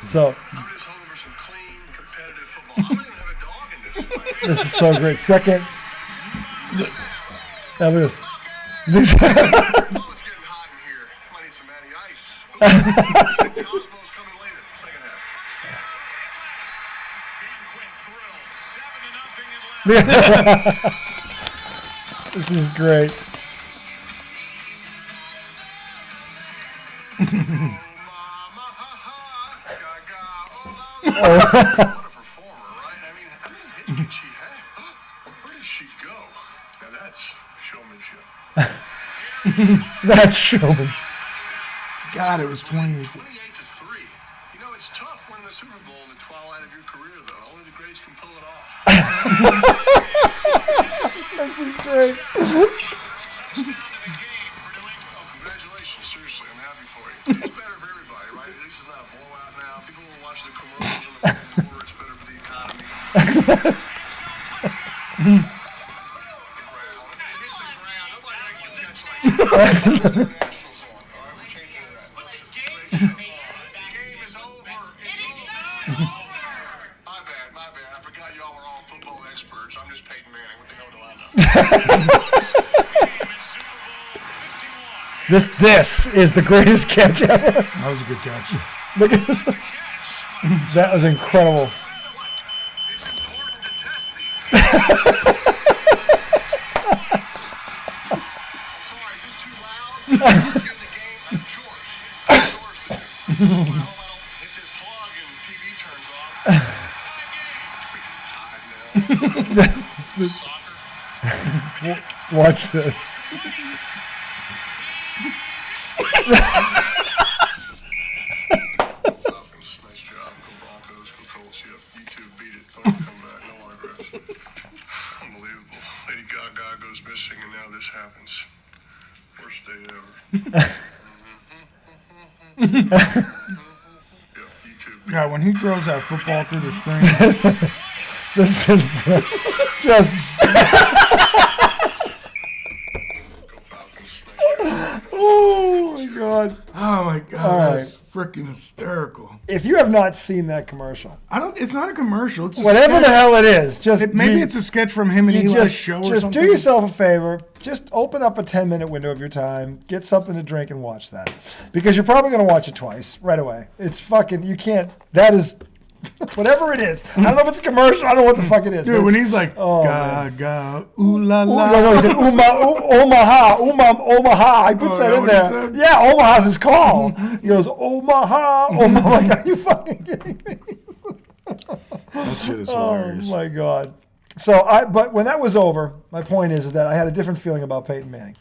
So I'm just hoping for some clean, competitive football. I don't even have a dog in this fight. this is so great. Second. That was. Oh, it's getting hot in here. Might need some Matty Ice. Cosmo's coming later. Second half. This is great. What a performer, right? I mean, how many hits can she have? Where did she go? Now that's showmanship. That's showman. God, it was 28. 28-3. You know, it's tough winning the Super Bowl in the twilight of your career, though. Only the greats can pull it off. This is great. Congratulations, seriously, I'm happy for you. It's better for everybody, right? At least it's not a blowout now. People will watch the commercials in the fourth quarter. It's better for the economy. Hit the ground. Nobody makes a catch like that. Nationals on. All right, we're changing to that. The game is over. It's over. My bad. I forgot y'all were all football experts. I'm just Peyton Manning. What the hell do I know? This is the greatest catch ever. That was a good catch. Look at this. That was incredible. It's important to test these. Sorry, is this too loud? You're in the game. I'm George. I hope I don't hit this plug and TV turns off. It's freaking tied now. Soccer. Watch this. Falcons, nice job. Go Broncos, go Colts. Yep, you two beat it. Don't come back. No autographs. Unbelievable. Lady Gaga goes missing, and now this happens. Worst day ever. Yep, you two beat God, when he throws that football through the screen. This is just. Go Falcons. Nice job. Oh my God. Oh my God, All that's freaking hysterical. If you have not seen that commercial, It's not a commercial. It's a whatever sketch. the hell it is, just Maybe it's a sketch from him and you Eli's just, show or just something. do yourself a favor. Just open up a 10-minute window of your time, get something to drink, and watch that. Because you're probably going to watch it twice right away. It's fucking, you can't, that is, whatever it is. I don't know if it's a commercial. I don't know what the fuck it is. Dude, when he's like, Oh, Gaga, ooh la Ooh, la. no, he said Omaha. I put Oh, that is in that what there. he said? Yeah, Omaha's his call. He goes, Omaha. Like, are you fucking kidding me? That shit is Oh hilarious. my God. So but when that was over, my point is that I had a different feeling about Peyton Manning.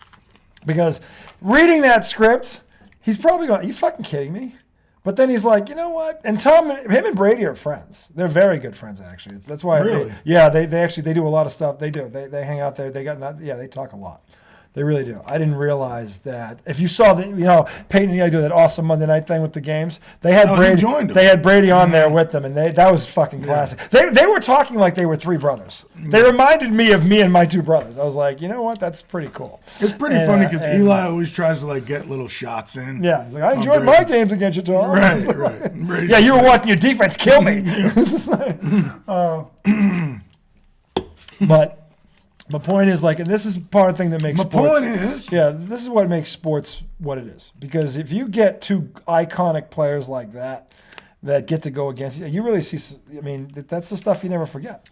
Because reading that script, he's probably going, are you fucking kidding me? But then he's like, you know what? And him and Brady are friends. They're very good friends, actually. That's why. Really? They actually do a lot of stuff. They do. They hang out there. They talk a lot. They really do. I didn't realize that. If you saw that, Peyton and Eli do that awesome Monday night thing with the games. They had Brady. They had Brady on there with them, and that was fucking classic. They were talking like they were three brothers. They reminded me of me and my two brothers. I was like, you know what? That's pretty cool. It's pretty funny because Eli always tries to like get little shots in. Yeah, he's like, I enjoyed my games against you, Tom. Right. Yeah, you were watching your defense kill me. But my point is, like, and this is part of the thing that makes this is what makes sports what it is. Because if you get two iconic players like that get to go against you really see, I mean, that's the stuff you never forget.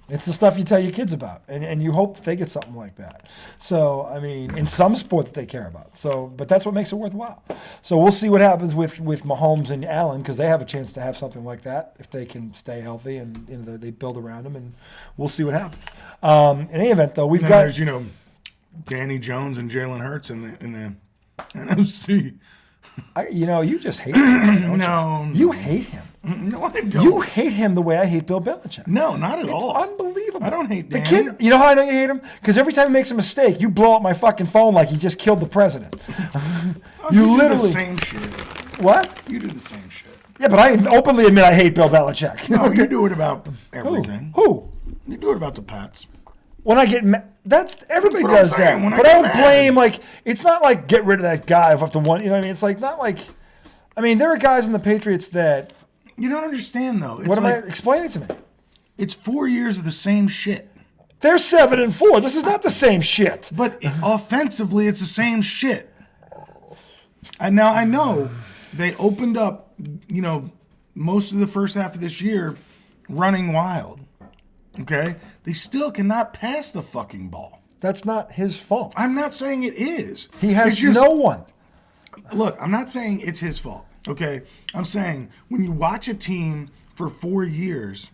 It's the stuff you tell your kids about, and you hope they get something like that. So, I mean, in some sport that they care about. So, but that's what makes it worthwhile. So we'll see what happens with Mahomes and Allen, because they have a chance to have something like that if they can stay healthy and they build around them, and we'll see what happens. In any event, though, we've got Danny Jones and Jalen Hurts in the NFC. You just hate him. No, you hate him. No, I don't. You hate him the way I hate Bill Belichick. No, not at all. It's unbelievable. I don't hate Danny. The kid. You know how I know you hate him? Because every time he makes a mistake, you blow up my fucking phone like he just killed the president. You literally do the same shit. What? You do the same shit. Yeah, but I openly admit I hate Bill Belichick. No, you do it about everything. Who? You do it about the Pats. When I get mad, everybody does that. But I don't blame, like, it's not like get rid of that guy after one, you know what I mean? It's like, not like, I mean, there are guys in the Patriots that. You don't understand, though. Explain it to me. It's 4 years of the same shit. They're 7-4. This is not the same shit. But offensively, it's the same shit. And now I know they opened up, most of the first half of this year running wild. Okay? They still cannot pass the fucking ball. That's not his fault. I'm not saying it is. He has no one. Look, I'm not saying it's his fault. Okay? I'm saying when you watch a team for 4 years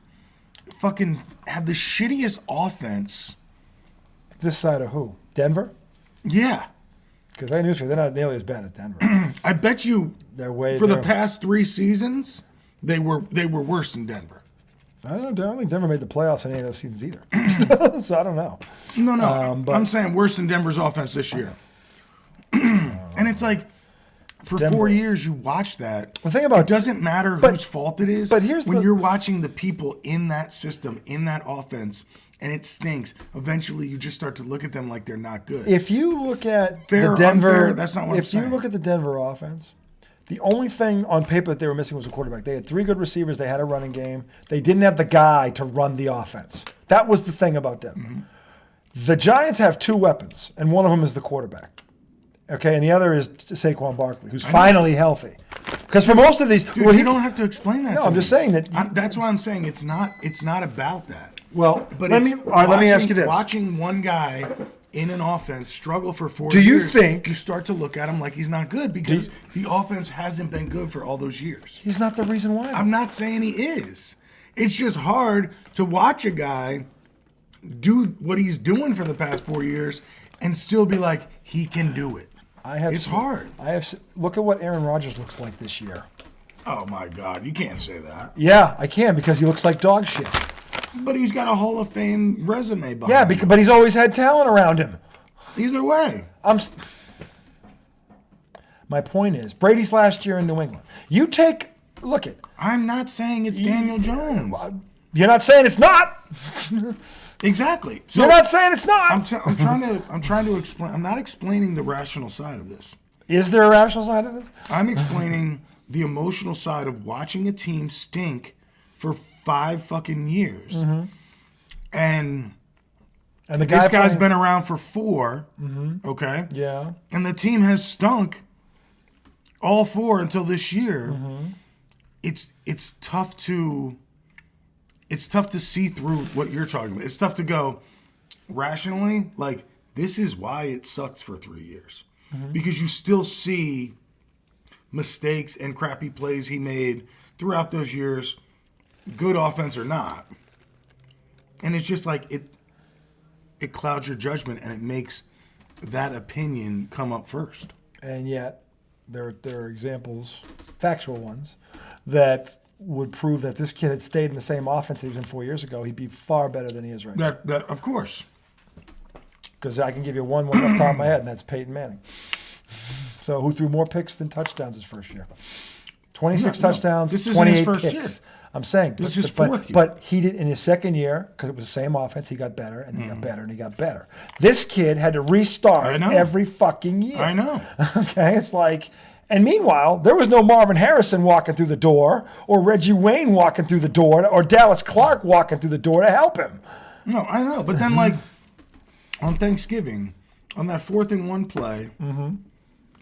fucking have the shittiest offense. This side of who? Denver? Yeah. Because I knew they're not nearly as bad as Denver. I bet you the past 3 seasons, they were worse than Denver. I don't think Denver made the playoffs in any of those seasons either. So I don't know. No. But I'm saying worse than Denver's offense this year. And it's like, for Denver. 4 years, you watch that. The thing about it doesn't matter whose fault it is. But when you're watching the people in that system, in that offense, and it stinks, eventually you just start to look at them like they're not good. If you look at the Denver, unfair, that's not what I'm saying. If you look at the Denver offense, the only thing on paper that they were missing was a quarterback. They had 3 good receivers. They had a running game. They didn't have the guy to run the offense. That was the thing about Denver. Mm-hmm. The Giants have 2 weapons, and one of them is the quarterback. Okay, and the other is Saquon Barkley, who's finally healthy. Because for most of these, dude, you don't have to explain that. No, I'm just saying that. That's why I'm saying it's not about that. Well, but let me ask you this: watching one guy in an offense struggle for 4 years, do you think you start to look at him like he's not good because the offense hasn't been good for all those years? He's not the reason why. I'm not saying he is. It's just hard to watch a guy do what he's doing for the past 4 years and still be like, he can do it. It's hard. Look at what Aaron Rodgers looks like this year. Oh my God, you can't say that. Yeah, I can because he looks like dog shit. But he's got a Hall of Fame resume behind him. But he's always had talent around him. Either way. My point is, Brady's last year in New England. Look at. I'm not saying it's Daniel Jones. You're not saying it's not. Exactly. So you're not saying it's not. I'm trying to explain. I'm not explaining the rational side of this. Is there a rational side of this? I'm explaining the emotional side of watching a team stink for 5 fucking years. Mm-hmm. And this guy's been around for 4. Mm-hmm. Okay. Yeah. And the team has stunk all 4 until this year. Mm-hmm. It's tough to see through what you're talking about. It's tough to go rationally, like, this is why it sucked for 3 years. Mm-hmm. Because you still see mistakes and crappy plays he made throughout those years, good offense or not. And it's just like it clouds your judgment and it makes that opinion come up first. And yet there are examples, factual ones, that would prove that this kid had stayed in the same offense that he was in 4 years ago, he'd be far better than he is right now. That of course. because I can give you one off the top of my head, and that's Peyton Manning. So who threw more picks than touchdowns his first year? 26 touchdowns, This isn't 28 his first picks. year. I'm saying. This is his but, fourth year. But he did in his second year, because it was the same offense, he got better, and he got better, and he got better. This kid had to restart every fucking year. I know. Okay? It's like, and meanwhile, there was no Marvin Harrison walking through the door, or Reggie Wayne walking through the door, or Dallas Clark walking through the door to help him. No, I know. But then, like, on Thanksgiving, on that 4th and 1 play,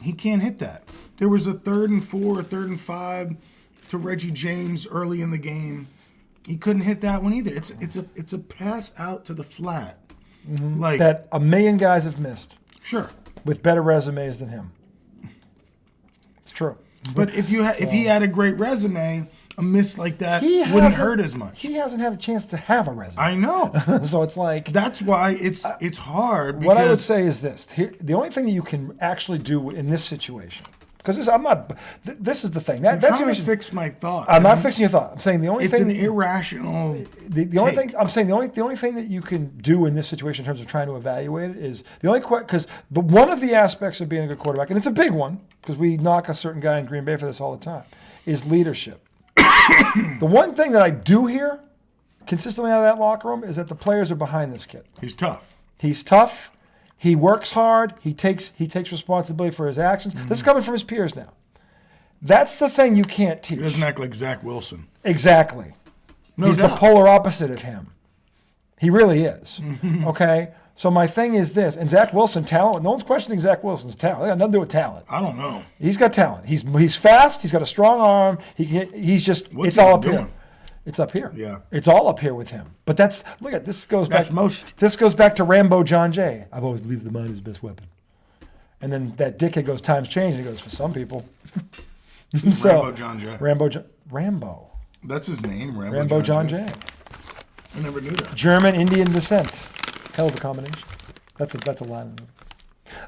he can't hit that. There was a 3rd and 4, 3rd and 5 to Reggie James early in the game. He couldn't hit that one either. It's a pass out to the flat. Like That a million guys have missed sure. with better resumes than him. It's true. But if he had a great resume, a miss like that wouldn't hurt as much. He hasn't had a chance to have a resume. I know. So it's like, That's why it's hard. what I would because say is this: the only thing that you can actually do in this situation, because this is the thing. I'm That's trying the to fix my thought. I'm not fixing your thought. I'm saying the only It's thing an that irrational. the only take. thing I'm saying the only thing that you can do in this situation in terms of trying to evaluate it is the only because one of the aspects of being a good quarterback, and it's a big one because we knock a certain guy in Green Bay for this all the time, is leadership. The one thing that I do hear consistently out of that locker room is that the players are behind this kid. He's tough. He's tough. He works hard. He takes responsibility for his actions. This is coming from his peers now. That's the thing you can't teach. He doesn't act like Zach Wilson. Exactly. No He's doubt. the polar opposite of him. He really is. Okay? So my thing is this, and Zach Wilson, talent, no one's questioning Zach Wilson's talent. It got nothing to do with talent. I don't know. He's got talent. He's fast. He's got a strong arm. He's just, What's it's he all up doing? here. It's up here. Yeah. It's all up here with him. But this goes That's back. most. This goes back to Rambo John Jay. I've always believed the mind is the best weapon. And then that dickhead goes, times change, and he goes, for some people. Rambo John Jay. Rambo. That's his name, Rambo John Jay. I never knew that. German Indian descent. Hell of a combination. That's a line.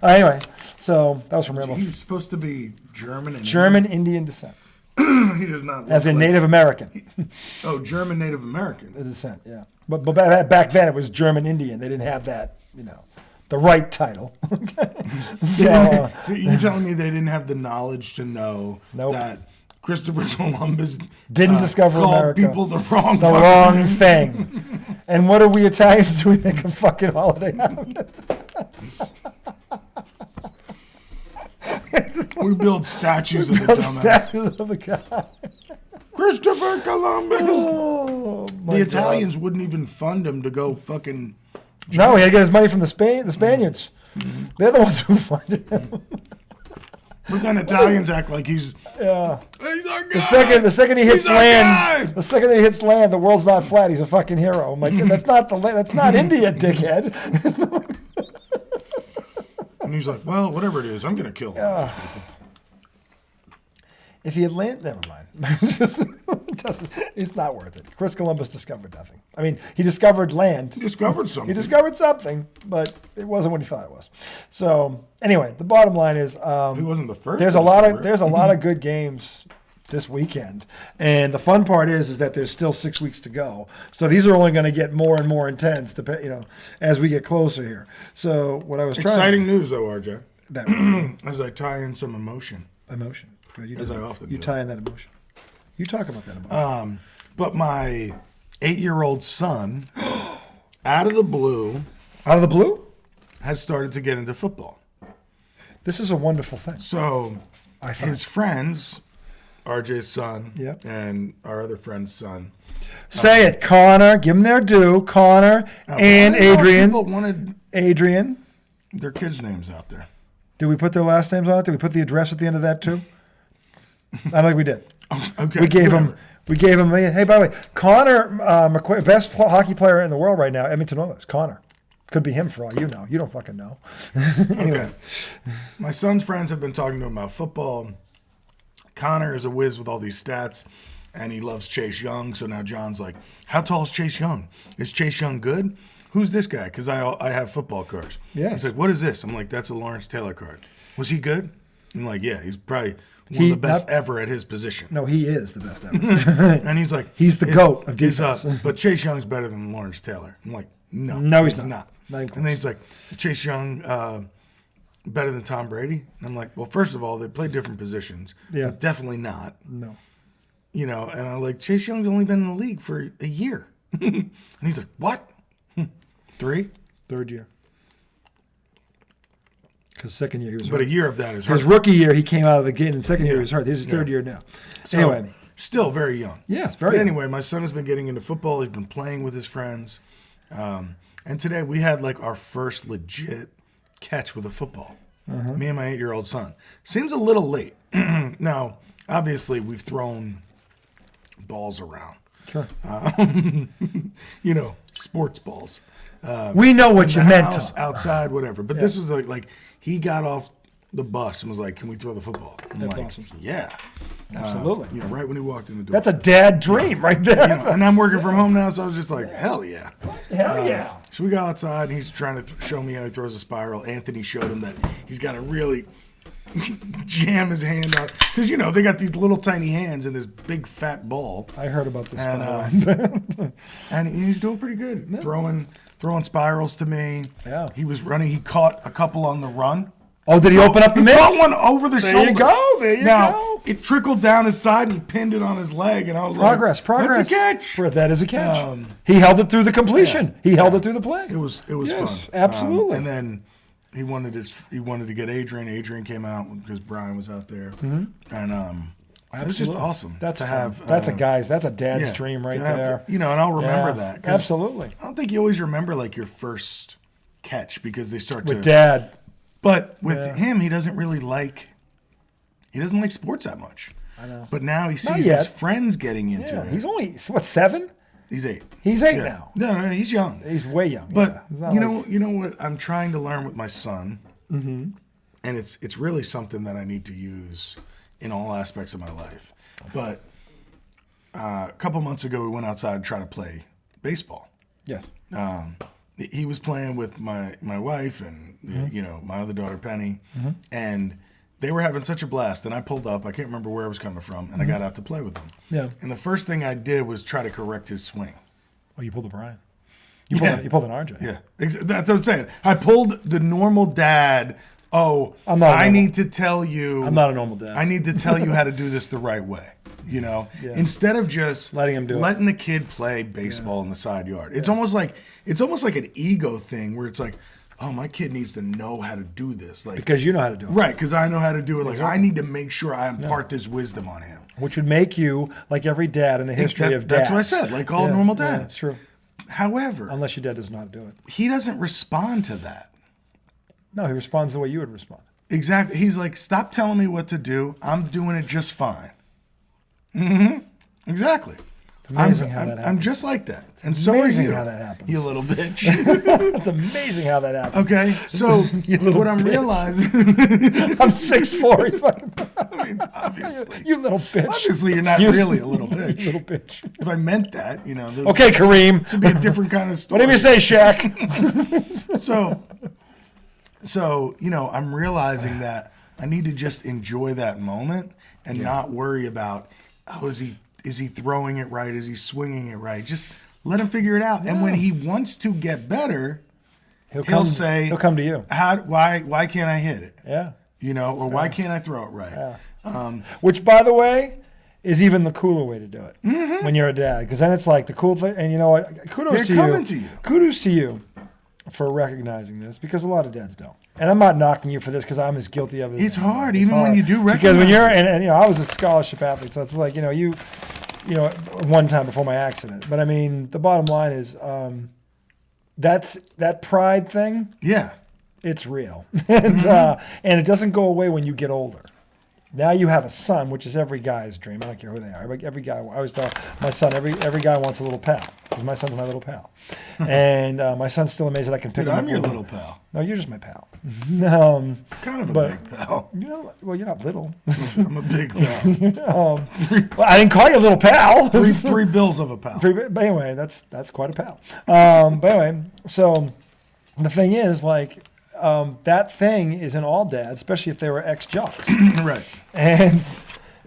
Anyway, so that was from Rambo. He's supposed to be German. And German Indian descent. He does not. Look As in like, Native American. Oh, German Native American. Descent, yeah. But back then it was German Indian. They didn't have that, the right title. So, So you're telling me they didn't have the knowledge to know Nope. that Christopher Columbus didn't discover called America. people the wrong The wrong thing. And what do we Italians do? We make a fucking holiday out of it. We build statues of the Those dumbass. statues of the guy. Christopher Columbus. Oh, my The God. Italians wouldn't even fund him to go fucking. No, he had to get his money from the Spaniards. They're the ones who funded him. But then Italians act like he's Yeah. our guy. The second he hits He's our land, guy. the second he hits land, the world's not flat. He's a fucking hero. I'm like, that's not India, dickhead. And he's like, well, whatever it is, I'm gonna kill him. If he had landed, never mind. It's not worth it. Chris Columbus discovered nothing. I mean, he discovered land. He discovered something. He discovered something, but it wasn't what he thought it was. So anyway, the bottom line is, He wasn't the first. there's to a lot discover it. of good games this weekend, and the fun part is that there's still 6 weeks to go. So these are only going to get more and more intense, as we get closer here. So what I was trying Exciting news, though, RJ. that As I tie in some emotion. emotion. As I often you do. tie in that emotion. You talk about that emotion. But my 8-year-old son, out of the blue, Out of the blue, has started to get into football. this is a wonderful thing. So I find. his friends, RJ's son, Yep. and our other friend's son. Say it, Connor. Give them their due. Connor and I thought Adrian. People wanted Adrian. their kids' names out there. Did we put their last names on it? Did we put the address at the end of that too? I don't think we did. Okay. We gave whatever. him. Hey, by the way, Connor McQuaid, best hockey player in the world right now. Edmonton Oilers. Connor. Could be him for all you know. You don't fucking know. Anyway. Okay. My son's friends have been talking to him about football. Connor is a whiz with all these stats, and he loves Chase Young. So now John's like, how tall is Chase Young? Is Chase Young good? Who's this guy? Because I have football cards. Yeah. He's like, what is this? I'm like, that's a Lawrence Taylor card. Was he good? I'm like, yeah, he's probably one of the best ever at his position. No, he is the best ever. And he's like, he's the GOAT of defense. But Chase Young's better than Lawrence Taylor. I'm like, no, he's not. And then he's like, Chase Young better than Tom Brady. And I'm like, well, first of all, they play different positions. Yeah, but definitely not. No. And I'm like, Chase Young's only been in the league for a year. And he's like, what? 3? Third year. Because second year he was hurt. But a year of that is hurt. His rookie year, he came out of the gate, and second year he was hurt. This is his third year now. So, anyway. Still very young. Yes, very young. Anyway, my son has been getting into football. He's been playing with his friends. And today we had like our first legit catch with a football. Me and my 8-year-old son. Seems a little late. Now, obviously, we've thrown balls around. Sure. Sports balls. We know what you meant to. Outside, whatever. But this was like he got off the bus and was like, "Can we throw the football?" I'm That's like, awesome. Yeah. Absolutely. Right when he walked in the door. That's a dad dream right there. And I'm working from home now, so I was just like, hell yeah. Hell yeah. So we got outside, and he's trying to show me how he throws a spiral. Anthony showed him that he's got to really jam his hand out. Because, they got these little tiny hands and this big fat ball. I heard about this. And he's doing pretty good. Throwing spirals to me. Yeah. He was running. He caught a couple on the run. Oh, did he open up the miss? He caught one over the shoulder. There you now, go. It trickled down his side, and he pinned it on his leg, and I was like, Progress. that's a catch. That is a catch. He held it through the completion. He held it through the play. It was Yes, fun. absolutely. And then he wanted to get Adrian. Adrian came out because Brian was out there. And it was just awesome. That's to fun. have. That's a dad's dream right there. And I'll remember that. 'Cause Absolutely. I don't think you always remember like your first catch because they start with dad. But with him, he doesn't like sports that much. I know. But now he sees his friends getting into it. He's only 7? He's 8. He's 8 now. No, he's young. He's way young. But you know what I'm trying to learn with my son, and it's really something that I need to use in all aspects of my life. But a couple months ago, we went outside to try to play baseball. Yes. He was playing with my wife and my other daughter Penny, and they were having such a blast. And I pulled up. I can't remember where I was coming from, and I got out to play with them. Yeah. And the first thing I did was try to correct his swing. Oh, you pulled a Brian. You pulled an RJ. Yeah, that's what I'm saying. I pulled the normal dad. Oh, I need to tell you. I'm not a normal dad. I need to tell you how to do this the right way. Instead of just letting the kid play baseball in the side yard. It's almost like an ego thing where it's like, oh, my kid needs to know how to do this. Like, because you know how to do it. Right, because I know how to do it. Like, I need to make sure I impart this wisdom on him. Which would make you like every dad in the history of dads. That's what I said, like all normal dads. Yeah, that's true. However, unless your dad doesn't know how to do it. He doesn't respond to that. No, he responds the way you would respond. Exactly. He's like, stop telling me what to do. I'm doing it just fine. Exactly. It's amazing how that happens. I'm just like that. And so are you. Amazing how that happens. You little bitch. It's amazing how that happens. Okay, so what I'm realizing... I'm 6'4". I mean, obviously. You little bitch. Obviously, you're not really a little bitch. You little bitch. If I meant that, Okay, Kareem. It would be a different kind of story. What do you say, Shaq? So, I'm realizing that I need to just enjoy that moment and not worry about, is he throwing it right? Is he swinging it right? Just let him figure it out. Yeah. And when he wants to get better, he'll come to you. Why can't I hit it? Yeah. Or why can't I throw it right? Yeah. Which, by the way, is even the cooler way to do it when you're a dad. Because then it's like the cool thing. And you know what? Kudos to you for recognizing this, because a lot of dads don't. And I'm not knocking you for this because I'm as guilty of it. It's hard, even when you do recognize. Because when you're, and I was a scholarship athlete, so it's like, one time before my accident. But I mean, the bottom line is, that pride thing. Yeah, it's real, and it doesn't go away when you get older. Now you have a son, which is every guy's dream. I don't care who they are. Every guy. I always tell my son, every guy wants a little pal. Because my son's my little pal, and my son's still amazed that I can pick him up. I'm your little pal. No, you're just my pal. Kind of a big pal. Well, you're not little. I'm a big pal. Well, I didn't call you a little pal. three bills of a pal. But anyway, that's quite a pal. But anyway, so the thing is, like, that thing is in all dads, especially if they were ex-jocks. Right. And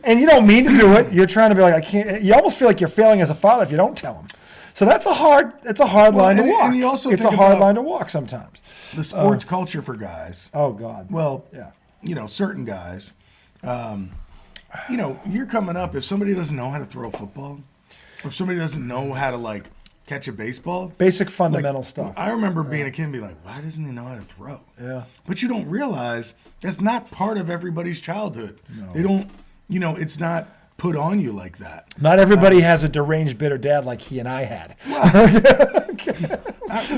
you don't mean to do it. You're trying to be like, I can't. You almost feel like you're failing as a father if you don't tell them. So that's a hard line to walk. And you also it's think a hard about line to walk sometimes. the sports culture for guys. Oh God. Well, yeah. Certain guys, you're coming up. If somebody doesn't know how to throw a football, or if somebody doesn't know how to like catch a baseball, Basic fundamental stuff. I remember being a kid and being like, why doesn't he know how to throw? Yeah. But you don't realize that's not part of everybody's childhood. No. They don't, it's not put on you like that. Not everybody has a deranged, bitter dad like he and I had.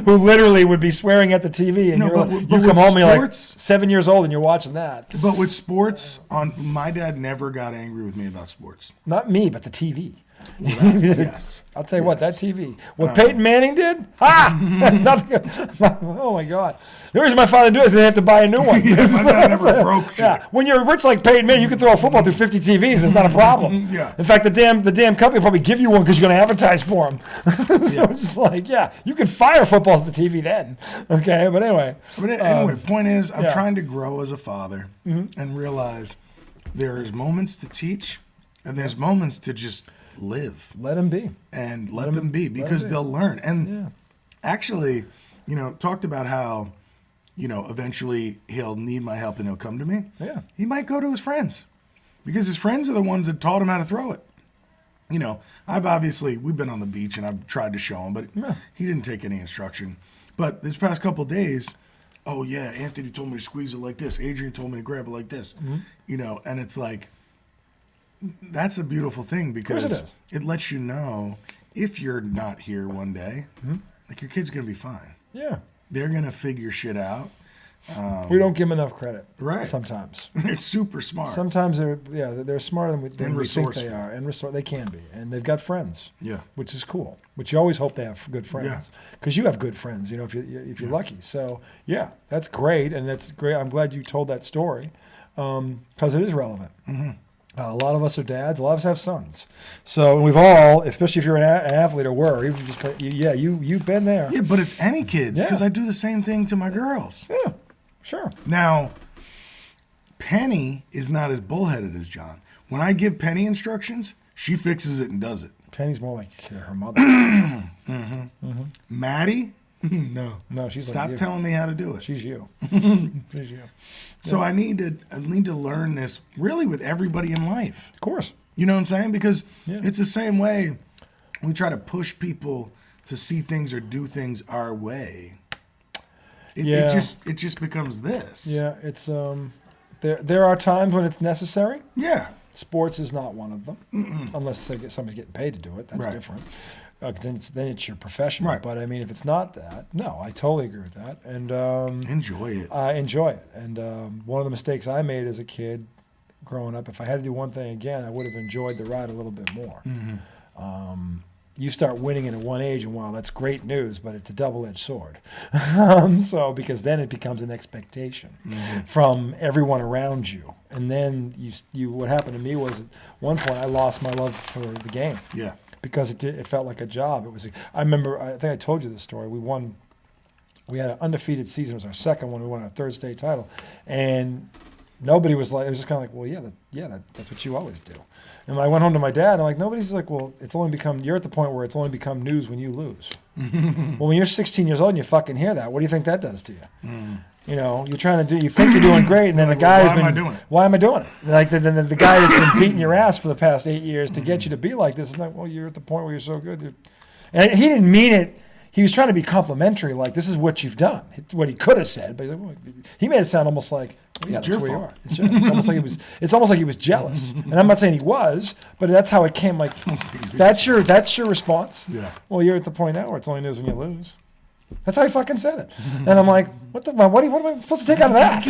Who literally would be swearing at the TV, and you come home and you're like 7 years old and you're watching that. But with sports, my dad never got angry with me about sports. Not me, but the TV. Well, yes. I'll tell you what, that TV. What Peyton Manning did? Nothing. Oh, my God. The reason my father did it is they have to buy a new one. Yeah, my dad never broke shit. Yeah. When you're rich like Peyton Manning, you can throw a football through 50 TVs. It's not a problem. Yeah. In fact, the damn company will probably give you one because you're going to advertise for them. So it's just like, you can fire footballs at the TV then. Okay, but anyway. Point is, I'm trying to grow as a father and realize there's moments to teach and there's moments to just live. Let them be. And let them be because they'll learn. And actually, talked about how, eventually he'll need my help and he'll come to me. Yeah. He might go to his friends because his friends are the ones that taught him how to throw it. We've been on the beach and I've tried to show him, but he didn't take any instruction. But this past couple of days, Anthony told me to squeeze it like this. Adrian told me to grab it like this. And it's like, that's a beautiful thing because it lets you know if you're not here one day, like your kid's going to be fine. Yeah. They're going to figure shit out. We don't give them enough credit. Right. Sometimes. They're super smart. Sometimes they're smarter than we think they are. And they can be. And they've got friends. Yeah. Which is cool. Which you always hope they have good friends. Because you have good friends, if you're lucky. So, that's great. And that's great. I'm glad you told that story because it is relevant. Mm-hmm. A lot of us are dads. A lot of us have sons. So we've all, especially if you're an athlete or you've been there. Yeah, but it's any kids because I do the same thing to my girls. Yeah, sure. Now, Penny is not as bullheaded as John. When I give Penny instructions, she fixes it and does it. Penny's more like her mother. Maddie? No, she's stop like telling me how to do it. She's you. She's you. So I need to learn this really with everybody in life. Of course. You know what I'm saying? Because it's the same way we try to push people to see things or do things our way. It just becomes this. Yeah, it's there are times when it's necessary. Yeah. Sports is not one of them, unless somebody's getting paid to do it. That's different. Then it's your profession. Right. But I mean, if it's not that, no, I totally agree with that. And enjoy it. I enjoy it. And one of the mistakes I made as a kid growing up, if I had to do one thing again, I would have enjoyed the ride a little bit more. Mm-hmm. You start winning at one age, and wow, that's great news, but it's a double-edged sword. Because then it becomes an expectation from everyone around you. And then what happened to me was at one point I lost my love for the game. Yeah. Because it felt like a job. I remember, I think I told you this story. We had an undefeated season. It was our second one. We won our third state title. And nobody was like, it was just kind of like, well, that's what you always do. And I went home to my dad, and I'm like, nobody's like, well, you're at the point where it's only become news when you lose. Well, when you're 16 years old and you fucking hear that, what do you think that does to you? You're trying to you think you're doing great, and then the guy why am I doing it? Like the guy that's been beating your ass for the past 8 years to get you to be like this is like, well, you're at the point where you're so good. And he didn't mean it. He was trying to be complimentary, like this is what you've done. It's what he could have said, but he made it sound almost like, well, that's where you are. It's almost like he was jealous. And I'm not saying he was, but that's how it came. Like that's your response. Yeah. Well, you're at the point now where it's only news when you lose. That's how he fucking said it. And I'm like, what am I supposed to take out of that?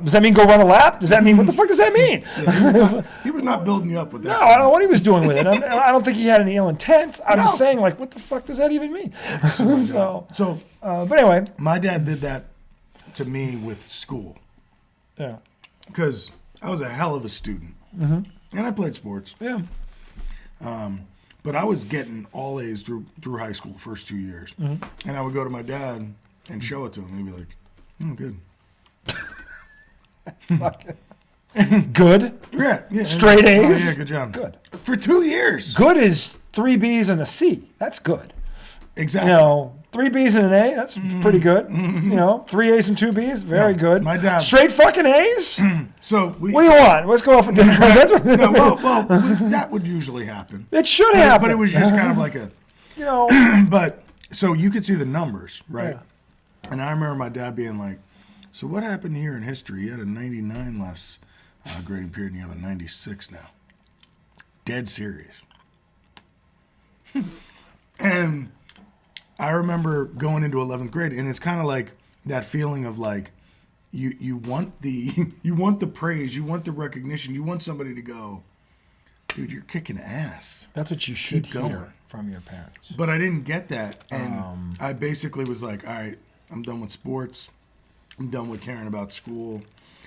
Does that mean go run a lap? Does that mean, what the fuck does that mean? Yeah, he was not building you up with that. No, I don't know what he was doing with it. I don't think he had any ill intent. I'm just saying, like, what the fuck does that even mean? But anyway. My dad did that to me with school. Yeah. Because I was a hell of a student. Mm-hmm. And I played sports. Yeah. But I was getting all A's through high school first 2 years. Mm-hmm. And I would go to my dad and show it to him. And he'd be like, "Oh, good." Good? Yeah. Straight A's? Oh, yeah, good job. Good. For 2 years. Good is 3 B's and a C. That's good. Exactly. 3 B's and an A, that's pretty good. 3 A's and 2 B's, very good. My dad. Straight fucking A's? So What do you want? Let's go out for dinner. That's what, that would usually happen. it should happen. But it was just kind of like a, but so you could see the numbers, right? Yeah. And I remember my dad being like, "So what happened here in history? You had a 99 last grading period, and you have a 96 now." Dead serious. And I remember going into 11th grade, and it's kind of like that feeling of like you want the you want the praise, you want the recognition, you want somebody to go, "Dude, you're kicking ass." That's what you should Keep going. hear from your parents. But I didn't get that, and I basically was like, "All right, I'm done with sports. I'm done with caring about school,"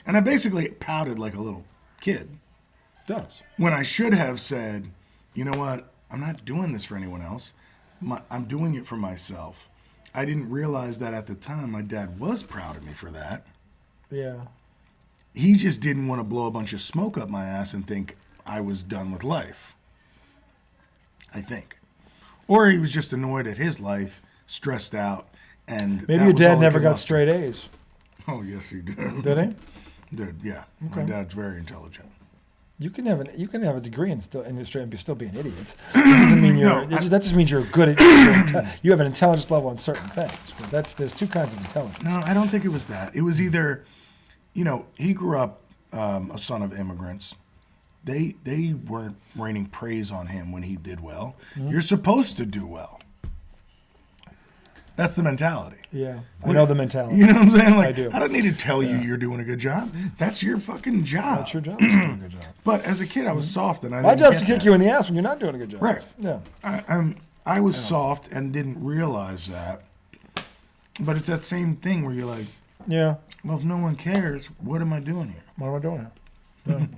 and I basically pouted like a little kid. It does. When I should have said, "You know what? I'm not doing this for anyone else. I'm doing it for myself." I didn't realize that at the time my dad was proud of me for that. Yeah. He just didn't want to blow a bunch of smoke up my ass and think I was done with life. I think. Or he was just annoyed at his life, stressed out, and Maybe your dad never got straight A's. Oh, yes, he did. Did he? Did, yeah. Okay. My dad's very intelligent. You can have a degree and still be an idiot. That doesn't mean that just means you're good at you have an intelligence level on certain things. But there's two kinds of intelligence. No, I don't think it was that. It was either, he grew up a son of immigrants. They weren't raining praise on him when he did well. Mm-hmm. You're supposed to do well. That's the mentality. Yeah, I know the mentality. You know what I'm saying? Like, I do. I don't need to tell you you're doing a good job. That's your fucking job. That's your job. You're doing a good job. But as a kid, I was soft, and I My didn't job's get to kick that. you in the ass when you're not doing a good job. Right. Yeah. I was soft and didn't realize that. But it's that same thing where you're like, yeah. Well, if no one cares, what am I doing here? What am I doing here?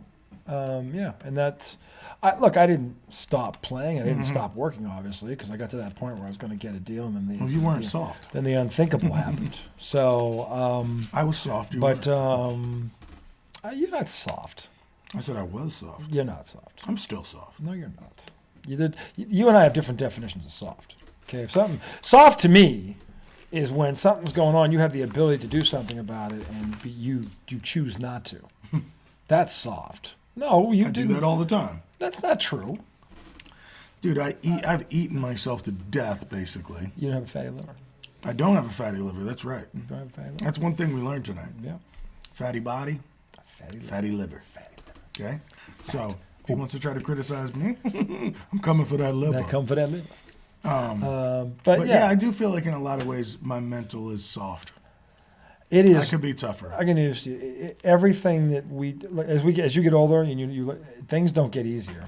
Yeah, and that's. I didn't stop playing. I didn't stop working, obviously, because I got to that point where I was going to get a deal, and then you weren't soft. Then the unthinkable happened. So I was soft. You're not soft. I said I was soft. You're not soft. I'm still soft. No, you're not. You and I have different definitions of soft. Okay, if something soft to me is when something's going on, you have the ability to do something about it, and you choose not to. That's soft. No, you do that all the time. That's not true. Dude, I've eaten myself to death, basically. You don't have a fatty liver. I don't have a fatty liver. That's right. You don't have a fatty liver. That's one thing we learned tonight. Yeah. Fatty body, fatty liver. Okay? So, if he wants to try to criticize me, I'm coming for that liver. Come for that liver. But yeah, I do feel like in a lot of ways my mental is soft. It is. I could be tougher. I can use everything that as you get older, and you things don't get easier.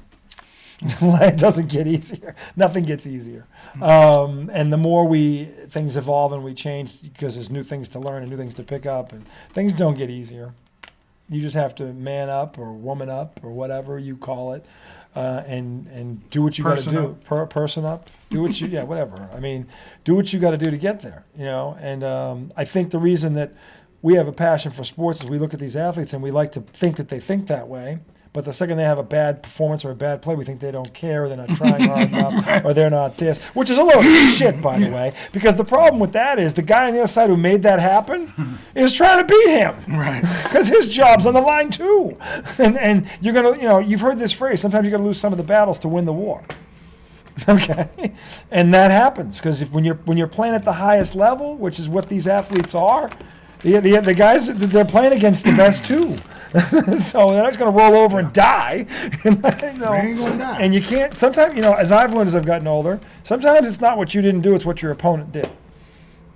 It doesn't get easier. Nothing gets easier. And the more things evolve and we change because there's new things to learn and new things to pick up, and things don't get easier. You just have to man up or woman up or whatever you call it, and do what you got to do. Person up. Do what you whatever. I mean, do what you got to do to get there. And I think the reason that we have a passion for sports is we look at these athletes and we like to think that they think that way. But the second they have a bad performance or a bad play, we think they don't care, or they're not trying hard enough, or they're not this, which is a load of shit, by the way. Because the problem with that is the guy on the other side who made that happen is trying to beat him. Right. Because his job's on the line too. And you're going to, you've heard this phrase, sometimes you got to lose some of the battles to win the war. Okay? And that happens because when you're playing at the highest level, which is what these athletes are, the guys, they're playing against the best too. So they're not just going to roll over and die. They ain't going to die. And you can't, sometimes, as I've learned as I've gotten older, sometimes it's not what you didn't do, it's what your opponent did.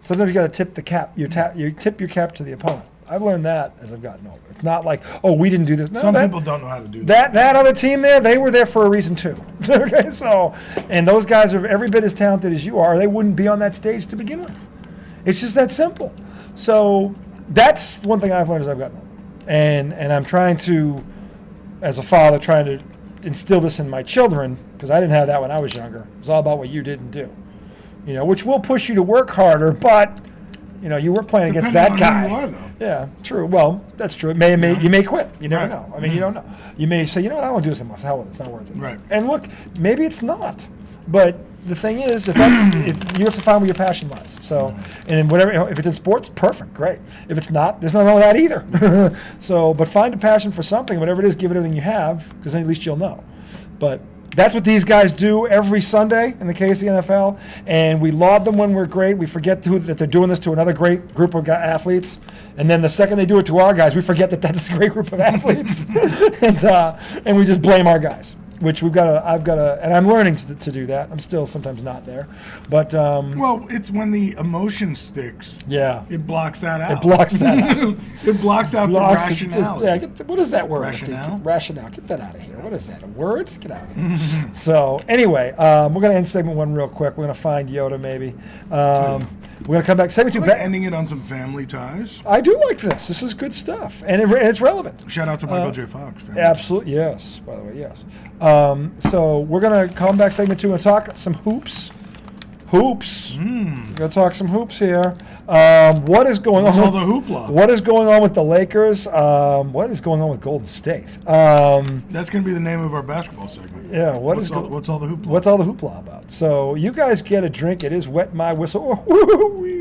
Sometimes you got to tip the cap, you tip your cap to the opponent. I've learned that as I've gotten older. It's not like, oh, we didn't do this. No, Some people don't know how to do that. That other team there, they were there for a reason too. Okay, so, and those guys are every bit as talented as you are. They wouldn't be on that stage to begin with. It's just that simple. So that's one thing I've learned as I've gotten older. And I'm trying to, as a father, trying to instill this in my children, because I didn't have that when I was younger. It was all about what you didn't do. Which will push you to work harder, but You know, you were playing against Depending that on guy. who you are, though. Yeah, true. Well, that's true. You may quit. You never Right. know. I mean, you don't know. You may say, you know what, I don't want to do this anymore. Hell with it. It's not worth it. Right. And look, maybe it's not. But the thing is, you have to find where your passion lies. So, and whatever, if it's in sports, perfect, great. If it's not, there's nothing wrong with that either. So, but find a passion for something, whatever it is, give it everything you have, because then at least you'll know. But that's what these guys do every Sunday in the case of the NFL, and we laud them when we're great. We forget that they're doing this to another great group of athletes, and then the second they do it to our guys, we forget that that's a great group of athletes, and we just blame our guys. Which I've got to, and I'm learning to do that. I'm still sometimes not there, but Well, it's when the emotion sticks. yeah, It blocks that out. it blocks that out. It blocks out the rationale. Yeah, what is that word? Rationale? Rationale. Get that out of here. What is that? A word? Get out of here. So anyway, we're going to end segment 1 real quick. We're going to find Yoda maybe. We're going to come back. Segment 2. I like ending it on some family ties. I do like this. This is good stuff, and it's relevant. Shout out to Michael J. Fox. Family. Absolutely, yes. By the way, yes. So we're going to come back segment 2 and talk some hoops. Hoops. We're going to talk some hoops here. What is going on? All the hoopla. What is going on with the Lakers? What is going on with Golden State? That's going to be the name of our basketball segment. Yeah. What's all the hoopla? What's all the hoopla about? So you guys get a drink. It is Wet My Whistle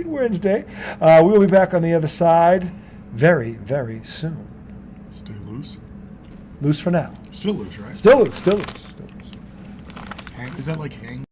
Wednesday. We'll be back on the other side very, very soon. Stay loose. Loose for now. Still loose, right? Still loose. Still loose. Is that like hang?